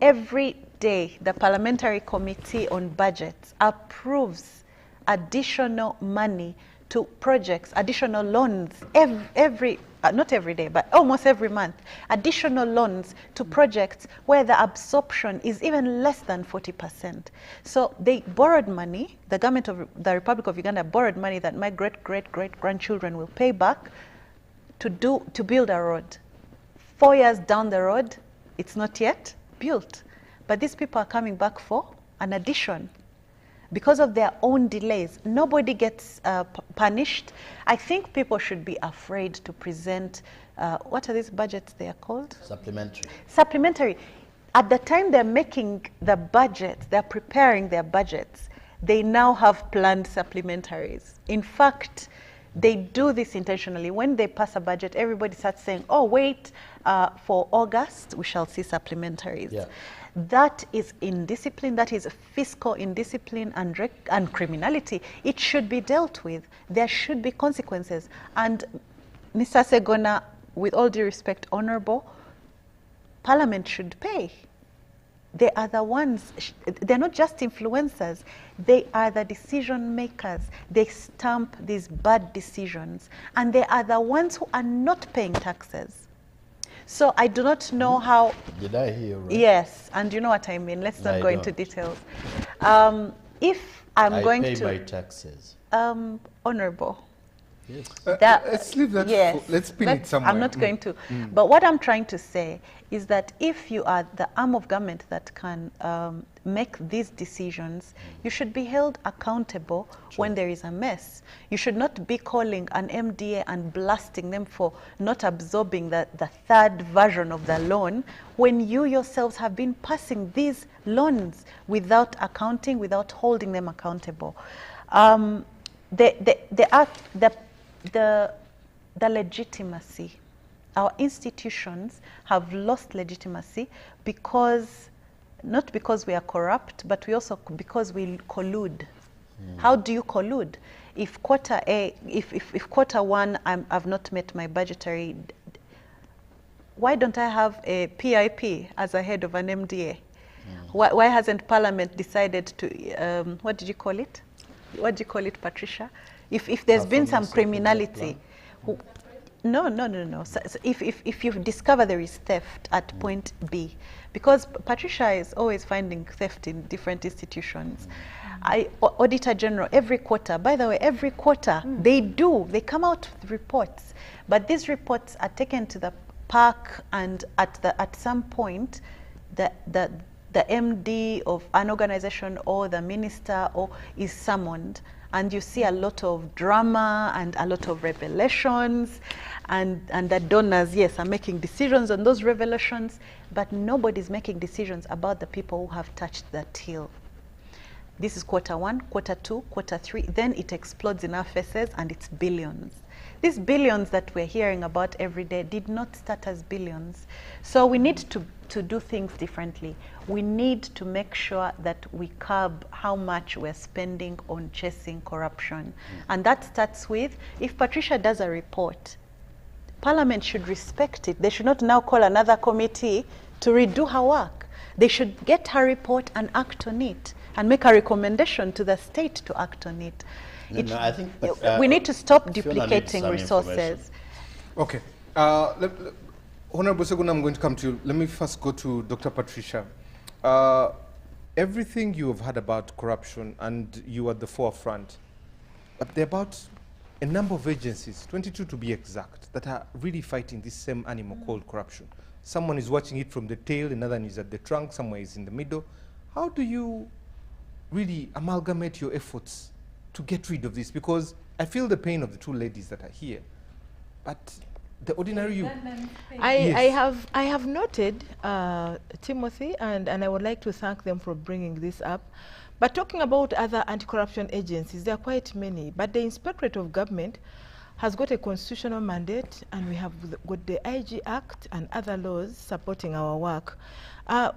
Every day, the Parliamentary Committee on Budgets approves additional money to projects, additional loans, not every day, but almost every month, additional loans to projects where the absorption is even less than 40%. So they borrowed money, the government of the Republic of Uganda borrowed money that my great-great-great-grandchildren will pay back to build a road. 4 years down the road, it's not yet built. But these people are coming back for an addition. Because of their own delays, nobody gets punished. I think people should be afraid to present, what are these budgets they are called? Supplementary. Supplementary. At the time they're making the budget, they're preparing their budgets, they now have planned supplementaries. In fact, they do this intentionally. When they pass a budget, everybody starts saying, oh, wait, for August, we shall see supplementaries. Yeah. That is indiscipline, that is fiscal indiscipline and criminality. It should be dealt with. There should be consequences. And Mr. Segona, with all due respect, Honorable, Parliament should pay. They are the ones, they're not just influencers, they are the decision makers. They stamp these bad decisions, and they are the ones who are not paying taxes. So I do not know how... Did I hear right? Yes, and you know what I mean. Let's not go into details. If I'm going to... I pay my taxes. Honorable, Yes. Let's leave that. Yes, Let's pin it somewhere. I'm not going to. But what I'm trying to say is that if you are the arm of government that can make these decisions, you should be held accountable when there is a mess. You should not be calling an MDA and blasting them for not absorbing the third version of the loan when you yourselves have been passing these loans without accounting, without holding them accountable. The legitimacy, our institutions have lost legitimacy because, not because we are corrupt, but we also because we collude. How do you collude? If quarter A, if quarter one I've not met my budgetary, why don't I have a PIP as a head of an MDA? Why hasn't Parliament decided to, what did you call it? What do you call it, Patricia? If there's been some criminality, no. So if you discover there is theft at point B, because Patricia is always finding theft in different institutions. Auditor General, every quarter, by the way, every quarter, they come out with reports, but these reports are taken to the park, and at some point, the MD of an organization or the minister is summoned, and you see a lot of drama and a lot of revelations, and the donors, yes, are making decisions on those revelations, but nobody's making decisions about the people who have touched the till. This is quarter one, quarter two, quarter three, then it explodes in our faces, and it's billions. These billions that we're hearing about every day did not start as billions. So we need to do things differently. We need to make sure that we curb how much we're spending on chasing corruption. And that starts with, if Patricia does a report, Parliament should respect it. They should not now call another committee to redo her work. They should get her report and act on it, and make a recommendation to the state to act on it. I think we need to stop duplicating resources. Okay. Honorable Segunda, I'm going to come to you. Let me first go to Dr. Patricia. Everything you have heard about corruption, and you are at the forefront, but there are about a number of agencies, 22 to be exact, that are really fighting this same animal called corruption. Someone is watching it from the tail, another is at the trunk, somewhere is in the middle. How do you really amalgamate your efforts to get rid of this? Because I feel the pain of the two ladies that are here, but the ordinary you. I have noted, Timothy, and I would like to thank them for bringing this up. But talking about other anti-corruption agencies, there are quite many. But the Inspectorate of Government has got a constitutional mandate, and we have got the IG Act and other laws supporting our work.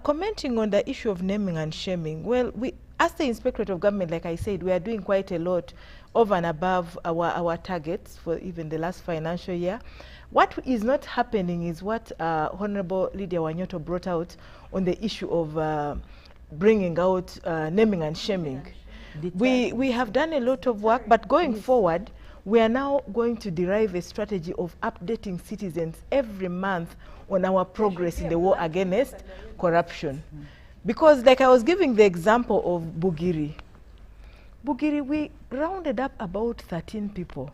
Commenting on the issue of naming and shaming, well, as the Inspectorate of Government, like I said, we are doing quite a lot over and above our targets for even the last financial year. What is not happening is what Honorable Lydia Wanyoto brought out on the issue of bringing out naming and shaming. We have done a lot of work, but going forward, we are now going to derive a strategy of updating citizens every month on our progress in the war against corruption. Because like I was giving the example of Bugiri. Bugiri, we rounded up about 13 people,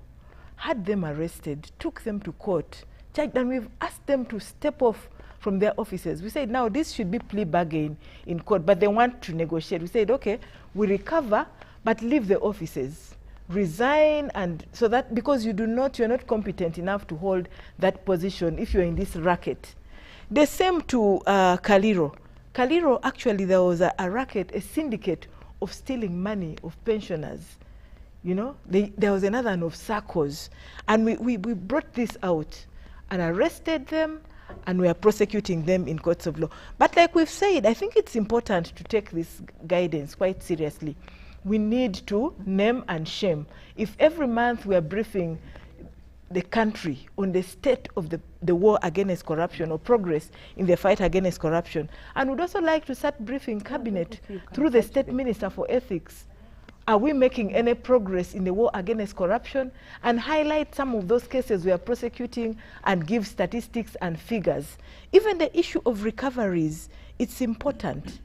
had them arrested, took them to court, charged, and we've asked them to step off from their offices. We said, now this should be plea bargain in court, but they want to negotiate. We said, okay, we recover, but leave the offices. Resign, and so that, because you're not competent enough to hold that position if you're in this racket. The same to Kaliro. Kaliro, actually, there was a racket, a syndicate of stealing money of pensioners. You know, there was another one of SACCOs. And we brought this out and arrested them, and we are prosecuting them in courts of law. But like we've said, I think it's important to take this guidance quite seriously. We need to name and shame. If every month we are briefing the country on the state of the war against corruption or progress in the fight against corruption, and would also like to start briefing cabinet through the state minister for ethics. Are we making any progress in the war against corruption? And highlight some of those cases we are prosecuting and give statistics and figures. Even the issue of recoveries, it's important.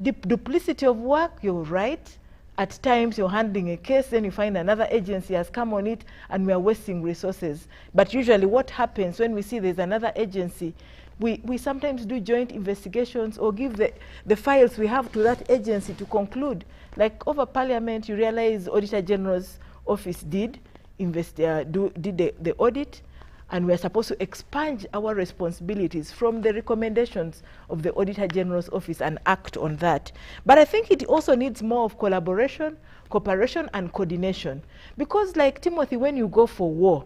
The duplicity of work, you're right. At times you're handling a case, then you find another agency has come on it, and we are wasting resources. But usually what happens when we see there's another agency, we sometimes do joint investigations or give the files we have to that agency to conclude. Like over Parliament, you realize Auditor General's office did the audit, and we're supposed to expunge our responsibilities from the recommendations of the Auditor General's office and act on that. But I think it also needs more of collaboration, cooperation, and coordination. Because like Timothy, when you go for war,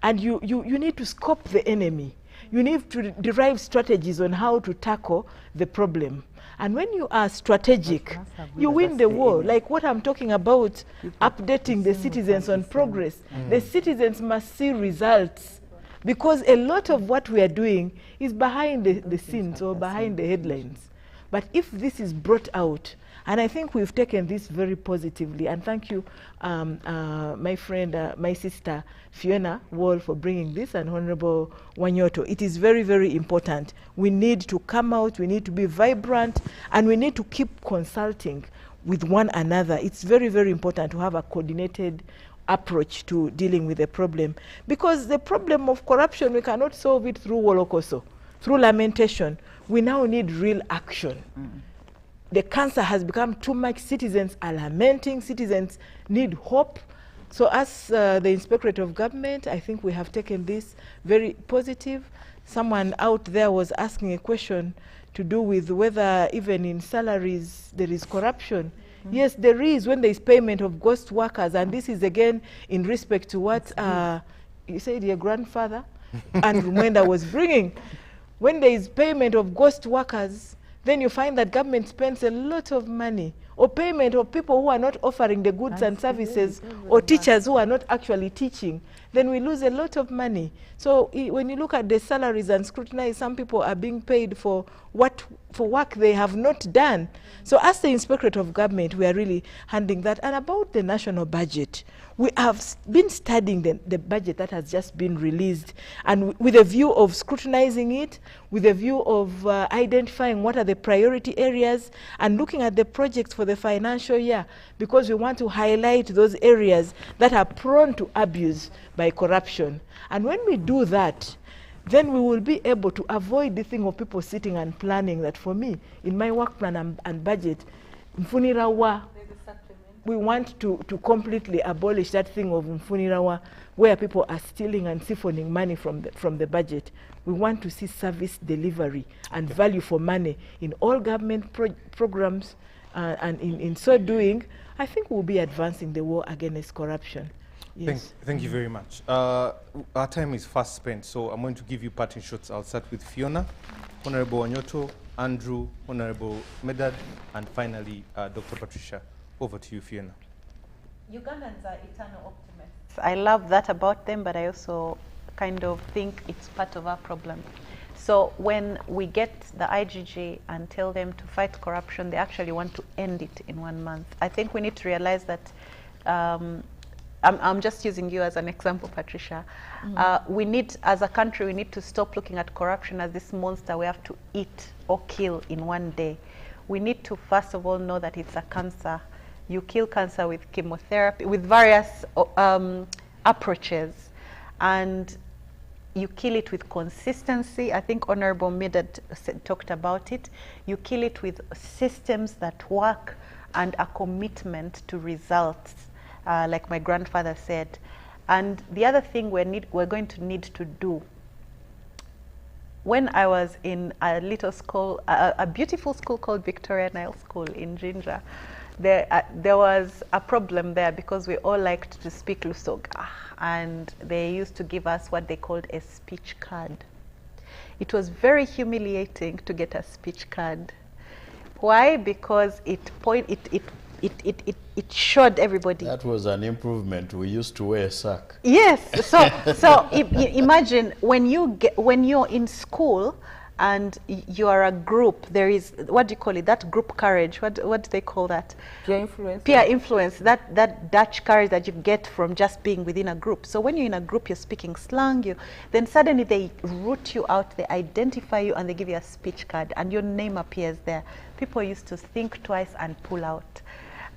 and you need to scope the enemy, you need to derive strategies on how to tackle the problem. And when you are strategic, you win the war. Like what I'm talking about, updating the citizens on progress. The citizens must see results, because a lot of what we are doing is behind the scenes or behind the headlines. But if this is brought out, and I think we've taken this very positively, and thank you, my friend, my sister Fiona Wall, for bringing this, and Honorable Wanyoto. It is very, very important. We need to come out, we need to be vibrant, and we need to keep consulting with one another. It's very, very important to have a coordinated approach to dealing with the problem, because the problem of corruption, we cannot solve it through wolokoso, through lamentation. We now need real action. The cancer has become too much. Citizens are lamenting. Citizens need hope. So as the Inspectorate of Government, I think we have taken this very positive. Someone out there was asking a question to do with whether even in salaries there is corruption. Yes, there is, when there is payment of ghost workers, and this is again in respect to what you said your grandfather and Mwenda was bringing. When there is payment of ghost workers, then you find that government spends a lot of money, or payment of people who are not offering the goods and services, or teachers who are not actually teaching. Then we lose a lot of money. So when you look at the salaries and scrutinize, some people are being paid for work they have not done. So as the Inspectorate of Government, we are really handling that. And about the national budget, we have been studying the budget that has just been released, and with a view of scrutinizing it, with a view of identifying what are the priority areas, and looking at the projects for the financial year, because we want to highlight those areas that are prone to abuse by corruption. And when we do that, then we will be able to avoid the thing of people sitting and planning that, for me, in my work plan and budget, mfunirawa, we want to completely abolish that thing of mfunirawa, where people are stealing and siphoning money from the budget. We want to see service delivery and value for money in all government programs, and in so doing, I think we'll be advancing the war against corruption. Yes. Thank you very much. Our time is fast spent, so I'm going to give you parting shots. I'll start with Fiona, Honorable Wanyoto, Andrew, Honorable Medad, and finally Dr. Patricia. Over to you, Fiona. Ugandans are eternal optimists. I love that about them, but I also kind of think it's part of our problem. So when we get the IGG and tell them to fight corruption, they actually want to end it in 1 month. I think we need to realize that I'm just using you as an example, Patricia. We need, as a country, we need to stop looking at corruption as this monster we have to eat or kill in 1 day. We need to, first of all, know that it's a cancer. You kill cancer with chemotherapy, with various approaches, and you kill it with consistency. I think Honorable Medad talked about it. You kill it with systems that work and a commitment to results. Like my grandfather said. And the other thing we're going to need to do, when I was in a little school, a beautiful school called Victoria Nile School in Jinja, there was a problem there because we all liked to speak Lusoga, and they used to give us what they called a speech card. It was very humiliating to get a speech card. Why? Because it showed everybody. That was an improvement. We used to wear a sack. Yes. So imagine when you're in school and you are a group. There is, what do you call it? That group courage. What do they call that? Peer influence. Peer influence. That Dutch courage that you get from just being within a group. So when you're in a group, you're speaking slang. Then suddenly they root you out. They identify you and they give you a speech card, and your name appears there. People used to think twice and pull out.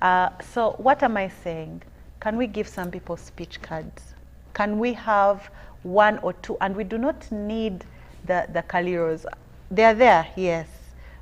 So what am I saying? Can we give some people speech cards? Can we have one or two? And we do not need the Kaliros. They are there, yes.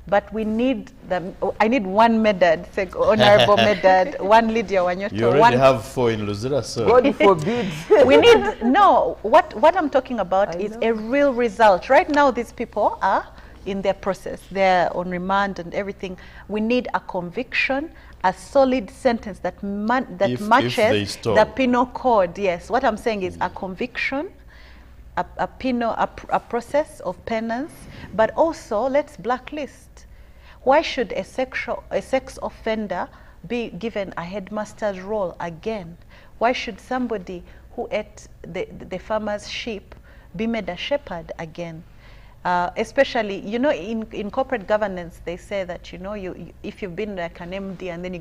But we need them. I need one Medad, honorable Medad, one Lydia Wanyoto. You already have 4 in Luzira, sir. God forbid. We need, no, what I'm talking about is a real result. Right now, these people are in their process. They're on remand and everything. We need a conviction, a solid sentence that matches the penal code. Yes, what I'm saying is a conviction, a process of penance, but also let's blacklist. Why should a sex offender be given a headmaster's role again? Why should somebody who ate the farmer's sheep be made a shepherd again? Especially, you know, in corporate governance, they say that, you know, if you've been like an MD and then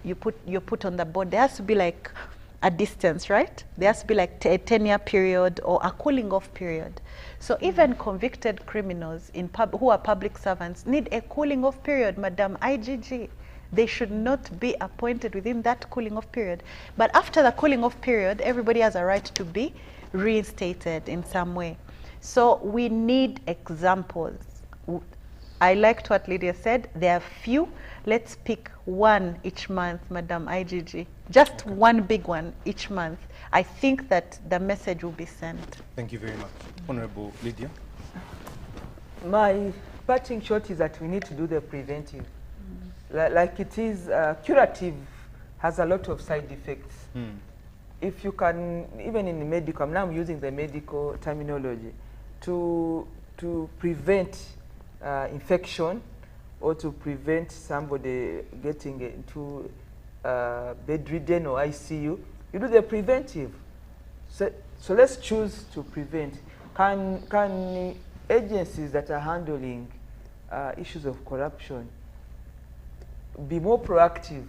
you're put on the board, there has to be like a distance, right? There has to be like a 10-year period or a cooling off period. So even convicted criminals who are public servants need a cooling off period, Madam IGG. They should not be appointed within that cooling off period. But after the cooling off period, everybody has a right to be reinstated in some way. So we need examples. I liked what Lydia said. There are few. Let's pick one each month, Madam IGG. Just one big one each month. I think that the message will be sent. Thank you very much. Honorable Lydia. My parting shot is that we need to do the preventive. Like it is, curative has a lot of side effects. If you can, even in medical, now I'm using the medical terminology, to prevent infection or to prevent somebody getting into bedridden or ICU, you do the preventive. So let's choose to prevent. Can agencies that are handling issues of corruption be more proactive,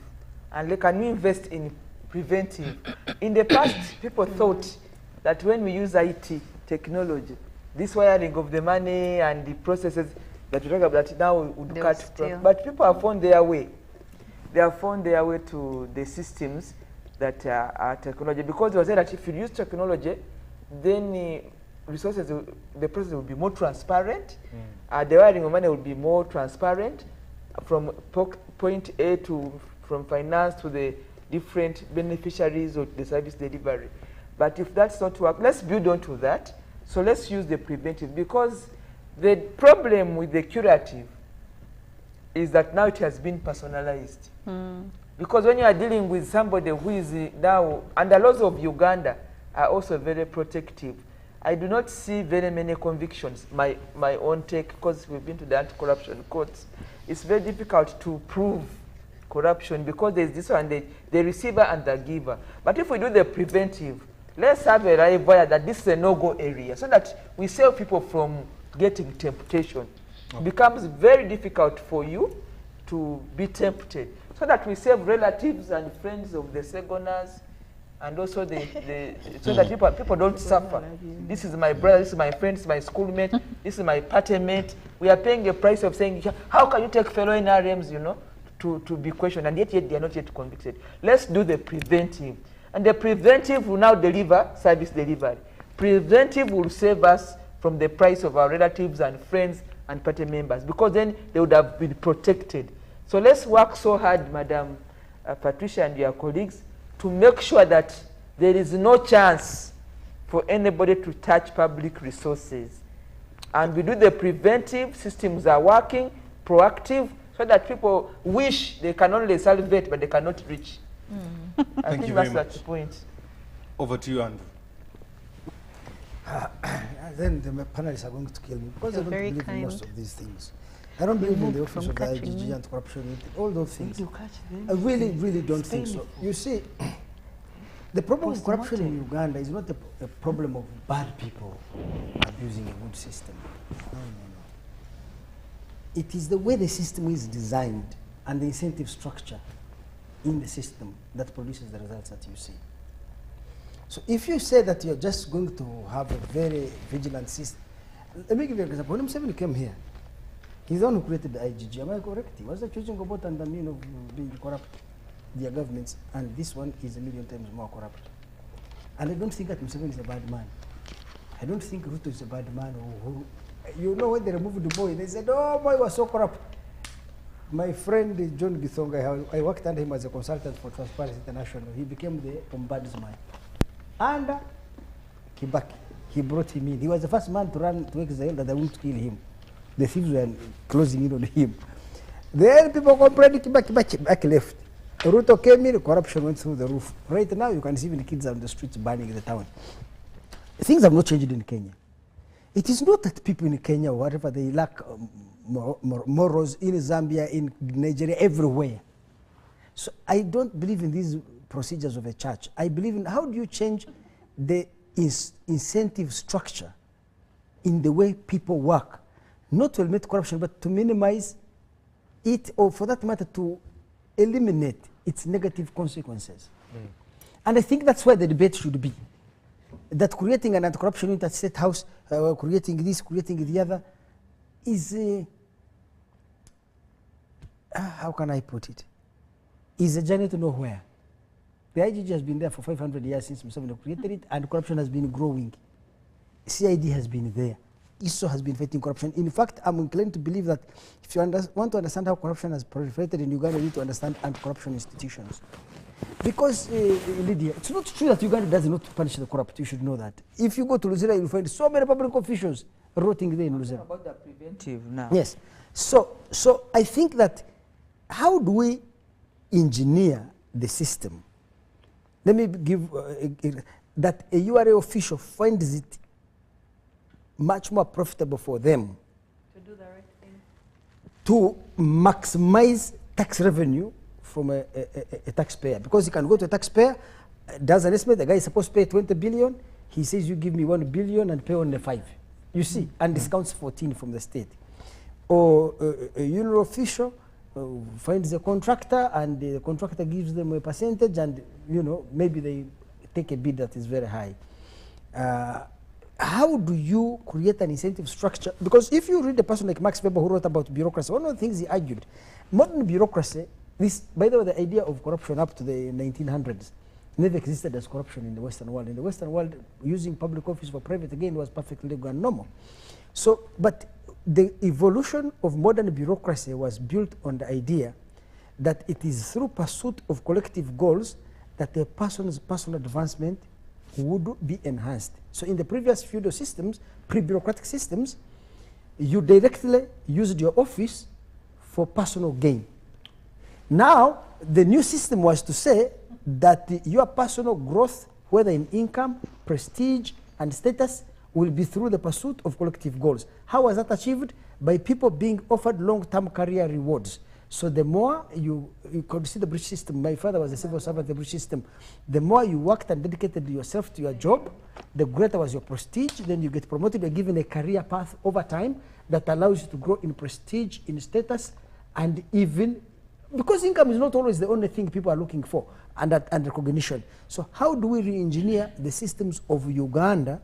and can we invest in preventive? In the past, people thought that when we use IT technology, this wiring of the money and the processes that we talk about that now would cut. But people have found their way. They have found their way to the systems that are technology, because they said that if you use technology, then the process will be more transparent. The wiring of money will be more transparent from point A from finance to the different beneficiaries of the service delivery. But if that's not work, let's build onto that. So let's use the preventive, because the problem with the curative is that now it has been personalized. Because when you are dealing with somebody who is now, and the laws of Uganda are also very protective. I do not see very many convictions, my own take, because we've been to the anti-corruption courts. It's very difficult to prove corruption because there's this one, the receiver and the giver. But if we do the preventive, let's have a live wire that this is a no-go area, so that we save people from getting temptation. It becomes very difficult for you to be tempted, so that we save relatives and friends of the Segoners, and also so that people don't suffer. This is my brother, this is my friend, this is my schoolmate, this is my party mate. We are paying the price of saying, how can you take fellow NRMs, you know, to be questioned, and yet they are not yet convicted. Let's do the preventive. And the preventive will now deliver service delivery. Preventive will save us from the price of our relatives and friends and party members, because then they would have been protected. So let's work so hard, Madam Patricia and your colleagues, to make sure that there is no chance for anybody to touch public resources. And we do the preventive, systems are working, proactive, so that people wish they can only salivate, but they cannot reach. I think that's the point. Over to you, Andrew. Then the panelists are going to kill me, because I don't believe in most of these things. I don't believe in the office of the IGG and corruption, all those things. I really, really don't think so. You see, the problem of corruption in Uganda is not a problem of bad people abusing a good system. No. It is the way the system is designed and the incentive structure in the system that produces the results that you see. So if you say that you're just going to have a very vigilant system, let me give you an example. When Museveni came here, he's the one who created the IGG. Am I correct? He was accusing Obote and Amin of being corrupt. their governments, and this one is a million times more corrupt. And I don't think that Museveni is a bad man. I don't think Ruto is a bad man. Or you know, when they removed the boy, they said, oh, boy was so corrupt. My friend John Githonga, I worked under him as a consultant for Transparency International. He became the ombudsman. And Kibaki, he brought him in. He was the first man to run to exile that they wouldn't kill him. The thieves were closing in on him. Then people complained, Kibaki left. Ruto came in, corruption went through the roof. Right now, you can see even kids on the streets burning the town. Things have not changed in Kenya. It is not that people in Kenya, whatever, they lack morals in Zambia, in Nigeria, everywhere. So I don't believe in these procedures of a church. I believe in how do you change the incentive structure in the way people work, not to eliminate corruption, but to minimize it, or for that matter, to eliminate its negative consequences. And I think that's where the debate should be. That creating an anti-corruption unit at State House, creating this, creating the other, is how can I put it? Is a journey to nowhere. The IGG has been there for 500 years since Museveni created it, and corruption has been growing. CID has been there. ISO has been fighting corruption. In fact, I'm inclined to believe that if you want to understand how corruption has proliferated in Uganda, you need to understand anti-corruption institutions. Because, Lydia, it's not true that Uganda does not punish the corrupt. You should know that. If you go to Luzira, you'll find so many public officials rotting there in Luzira. About the preventive now. Yes. So I think that how do we engineer the system? Let me give that a URA official finds it much more profitable for them To do the right thing. to maximize tax revenue from a taxpayer, because he can go to a taxpayer, does an estimate, the guy is supposed to pay 20 billion, he says you give me 1 billion and pay only 5, you see, and discounts 14 from the state. Or a union official finds a contractor, and the contractor gives them a percentage, and you know, maybe they take a bid that is very high. How do you create an incentive structure? Because if you read a person like Max Weber who wrote about bureaucracy, one of the things he argued, modern bureaucracy, this, by the way, the idea of corruption up to the 1900s never existed as corruption in the Western world. In the Western world, using public office for private gain was perfectly legal and normal. So, but the evolution of modern bureaucracy was built on the idea that it is through pursuit of collective goals that a person's personal advancement would be enhanced. So in the previous feudal systems, pre-bureaucratic systems, you directly used your office for personal gain. Now, the new system was to say that your personal growth, whether in income, prestige, and status, will be through the pursuit of collective goals. How was that achieved? By people being offered long-term career rewards. So the more you could see the British system, my father was a civil servant of the British system, the more you worked and dedicated yourself to your job, the greater was your prestige, then you get promoted, you're given a career path over time that allows you to grow in prestige, in status, and even, because income is not always the only thing people are looking for, and recognition. So how do we re-engineer the systems of Uganda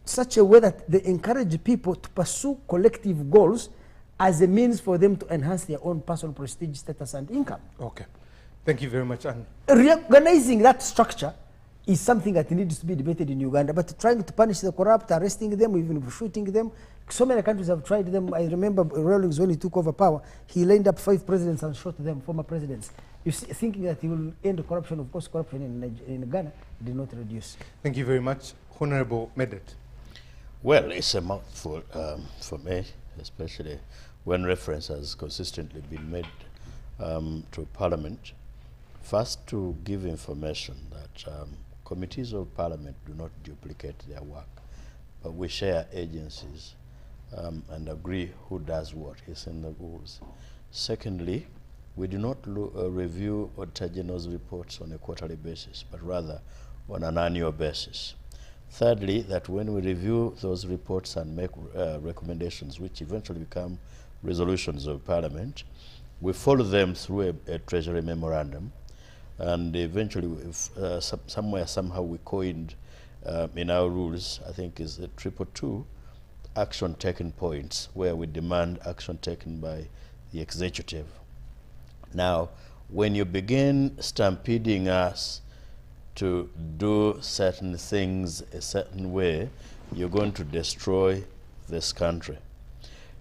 such a way that they encourage people to pursue collective goals as a means for them to enhance their own personal prestige, status, and income? Okay. Thank you very much. And reorganizing that structure is something that needs to be debated in Uganda, but trying to punish the corrupt, arresting them, even shooting them, so many countries have tried them. I remember Rawlings, when he took over power, he lined up 5 presidents and shot them, former presidents. You see, thinking that he will end corruption. Of course, corruption in Ghana did not reduce. thank you very much. Honorable Medet. Well, it's a mouthful for me, especially when reference has consistently been made to Parliament. First, to give information that committees of Parliament do not duplicate their work, but we share agencies and agree who does what is in the rules. Secondly, we do not review Auditor General's reports on a quarterly basis, but rather on an annual basis. Thirdly, that when we review those reports and make recommendations, which eventually become resolutions of Parliament, we follow them through a Treasury memorandum, and eventually, if, somehow we coined in our rules, I think is the 222 action taken points, where we demand action taken by the executive. Now, when you begin stampeding us to do certain things a certain way, you're going to destroy this country.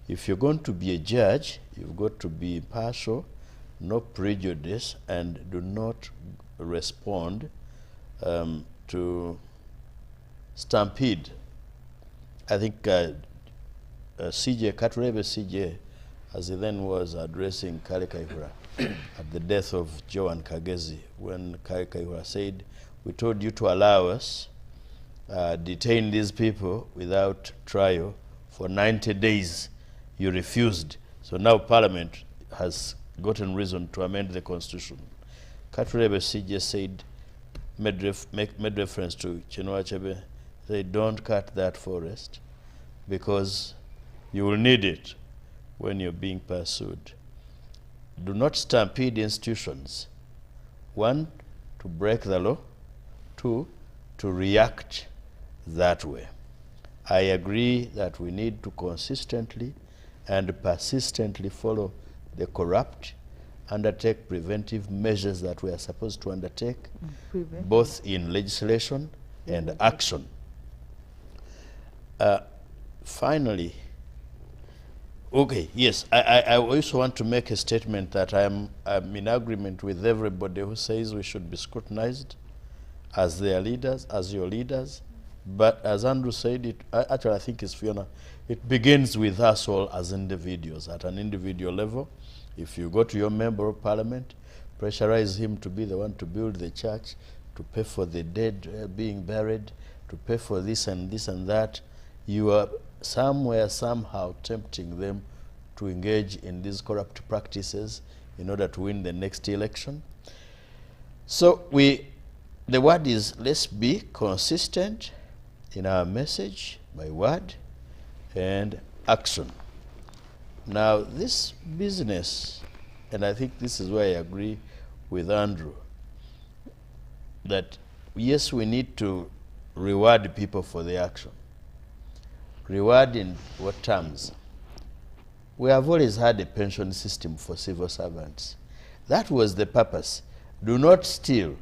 If you're going to be a judge, you've got to be impartial, no prejudice, and do not respond to stampede. I think CJ, Katurebe CJ, as he then was addressing Kale Kaihura at the death of Joan Kagezi, when Kale Kaihura said, we told you to allow us detain these people without trial for 90 days. You refused. So now Parliament has gotten reason to amend the Constitution. Katurebe CJ said, made reference to Chinua Achebe, said, don't cut that forest because you will need it when you're being pursued. Do not stampede institutions. One, to break the law. Two, to react that way. I agree that we need to consistently and persistently follow the corrupt, undertake preventive measures that we are supposed to undertake, both in legislation and action. Finally, okay, yes, I also want to make a statement that I'm in agreement with everybody who says we should be scrutinized as their leaders, as your leaders. But as Andrew said, it actually I think it's Fiona, it begins with us all as individuals, at an individual level. If you go to your member of parliament, pressurize him to be the one to build the church, to pay for the dead being buried, to pay for this and that, you are somewhere, somehow tempting them to engage in these corrupt practices in order to win the next election. So the word is, let's be consistent in our message by word and action. Now this business, and I think this is where I agree with Andrew, that yes, we need to reward people for the action. Reward in what terms? We have always had a pension system for civil servants. That was the purpose. Do not steal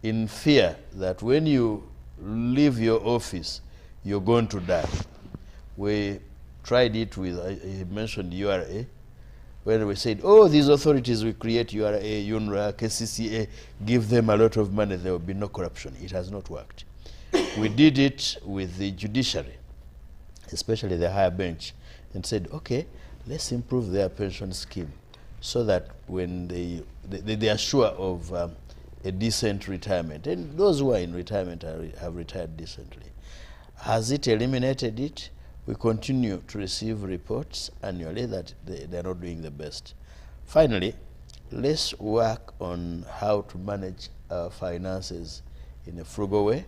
in fear that when you leave your office, you're going to die. We tried it with, I mentioned URA, when we said, oh, these authorities we create, URA, UNRA, KCCA, give them a lot of money, there will be no corruption. It has not worked. We did it with the judiciary, especially the higher bench, and said, okay, let's improve their pension scheme so that when they are sure of a decent retirement, and those who are in retirement have retired decently. Has it eliminated it? We continue to receive reports annually that they're not doing the best. Finally, let's work on how to manage our finances in a frugal way,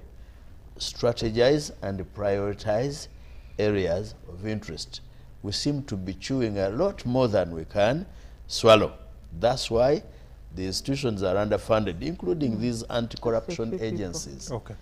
strategize and prioritize areas of interest. We seem to be chewing a lot more than we can swallow. That's why the institutions are underfunded, including these anti-corruption agencies. Okay.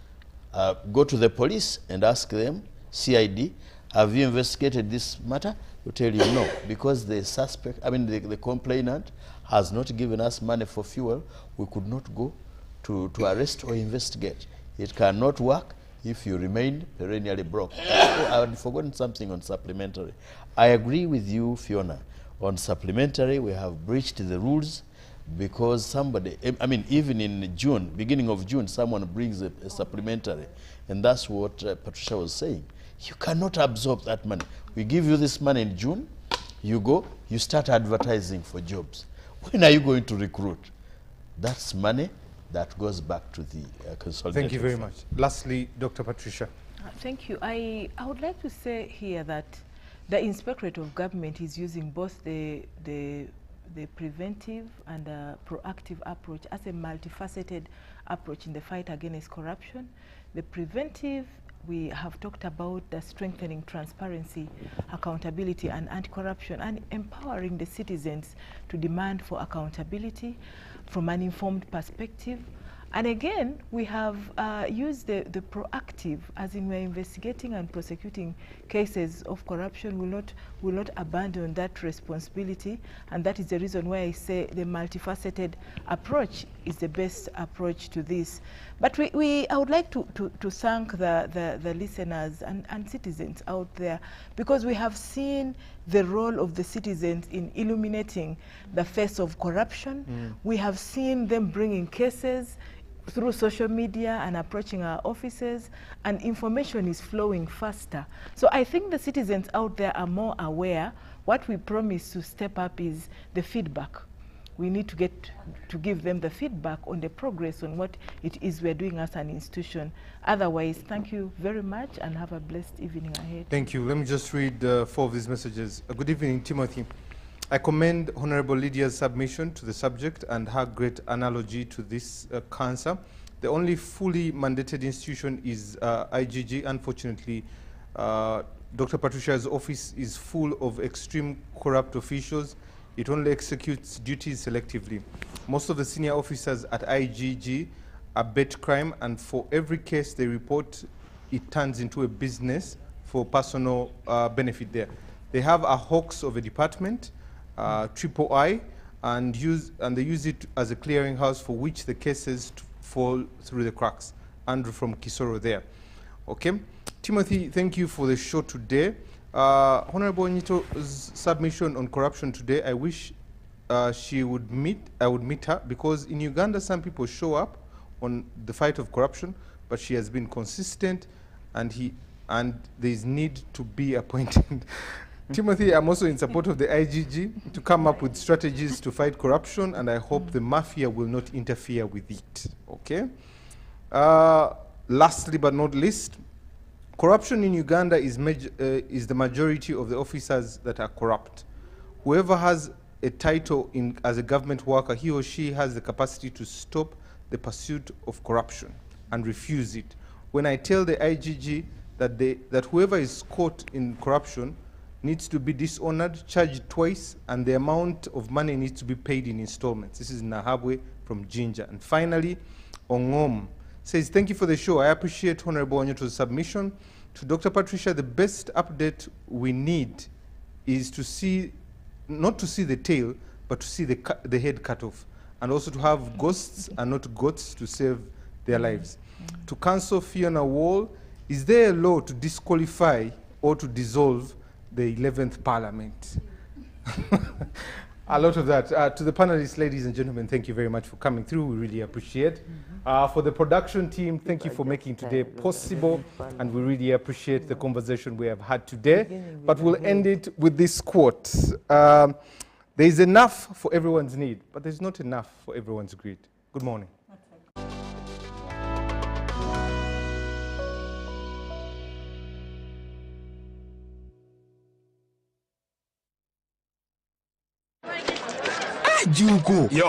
Go to the police and ask them, CID, have you investigated this matter? They'll tell you no, because the suspect, the complainant has not given us money for fuel. We could not go to arrest or investigate. It cannot work if you remain perennially broke. I had forgotten something on supplementary. I agree with you, Fiona. On supplementary, we have breached the rules because somebody, even in June, beginning of June, someone brings a supplementary. And that's what Patricia was saying. You cannot absorb that money. We give you this money in June, you go, you start advertising for jobs. When are you going to recruit? That's money that goes back to the consolidation. Thank you very much. Lastly, Dr. Patricia. Thank you. I would like to say here that the Inspectorate of Government is using both the preventive and proactive approach as a multifaceted approach in the fight against corruption. The preventive, we have talked about the strengthening transparency, accountability and anti-corruption, and empowering the citizens to demand for accountability from an informed perspective. And again, we have used the proactive, as in we're investigating and prosecuting cases of corruption. Will not abandon that responsibility, and that is the reason why I say the multifaceted approach is the best approach to this. But I would like to thank the listeners and citizens out there, because we have seen the role of the citizens in illuminating the face of corruption. We have seen them bringing cases through social media and approaching our offices, and information is flowing faster. So I think the citizens out there are more aware. What we promise to step up is the feedback. We need to give them the feedback on the progress on what it is we're doing as an institution. Otherwise, thank you very much and have a blessed evening ahead. Thank you. Let me just read 4 of these messages. Good evening, Timothy. I commend Honorable Lydia's submission to the subject and her great analogy to this cancer. The only fully mandated institution is IGG. Unfortunately, Dr. Patricia's office is full of extreme corrupt officials. It only executes duties selectively. Most of the senior officers at IGG abet crime, and for every case they report, it turns into a business for personal benefit there. They have a hoax of a department, triple I, and they use it as a clearinghouse for which the cases fall through the cracks. Andrew from Kisoro there. Okay, Timothy, thank you for the show today. Honorable Onyito's submission on corruption today, I wish I would meet her, because in Uganda some people show up on the fight of corruption, but she has been consistent, and there is need to be appointed. Timothy, I'm also in support of the IGG to come up with strategies to fight corruption, and I hope the mafia will not interfere with it. Okay. Lastly but not least, corruption in Uganda is the majority of the officers that are corrupt. Whoever has a title as a government worker, he or she has the capacity to stop the pursuit of corruption and refuse it. When I tell the IGG that whoever is caught in corruption needs to be dishonored, charged twice, and the amount of money needs to be paid in installments. This is Nahabwe from Ginger. And finally, Ongom says, thank you for the show. I appreciate Honorable Onyito's submission. To Dr. Patricia, the best update we need is not to see the tail, but to see the head cut off, and also to have ghosts and not goats to save their lives. To cancel Fiona Wall, is there a law to disqualify or to dissolve the 11th Parliament? A lot of that. To the panelists, ladies and gentlemen, thank you very much for coming through. We really appreciate. For the production team, thank you for making today possible, and we really appreciate the conversation we have had today. But we'll end it with this quote. There is enough for everyone's need, but there's not enough for everyone's greed. Good morning. Juko. Yo.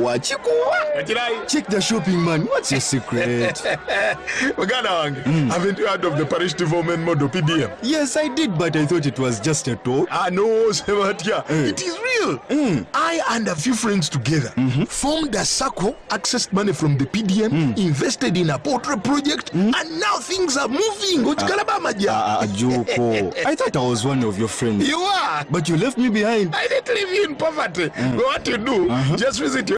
Wachikuwa. Check the shopping, man. What's your secret? Haven't you heard of the Parish Development Model, PDM? Yes, I did, but I thought it was just a talk. No, Sebatia. It is real. I and a few friends together formed a circle, accessed money from the PDM, invested in a poultry project, and now things are moving. Juko. I thought I was one of your friends. You are. But you left me behind. I didn't leave you in poverty. What you do, just visit your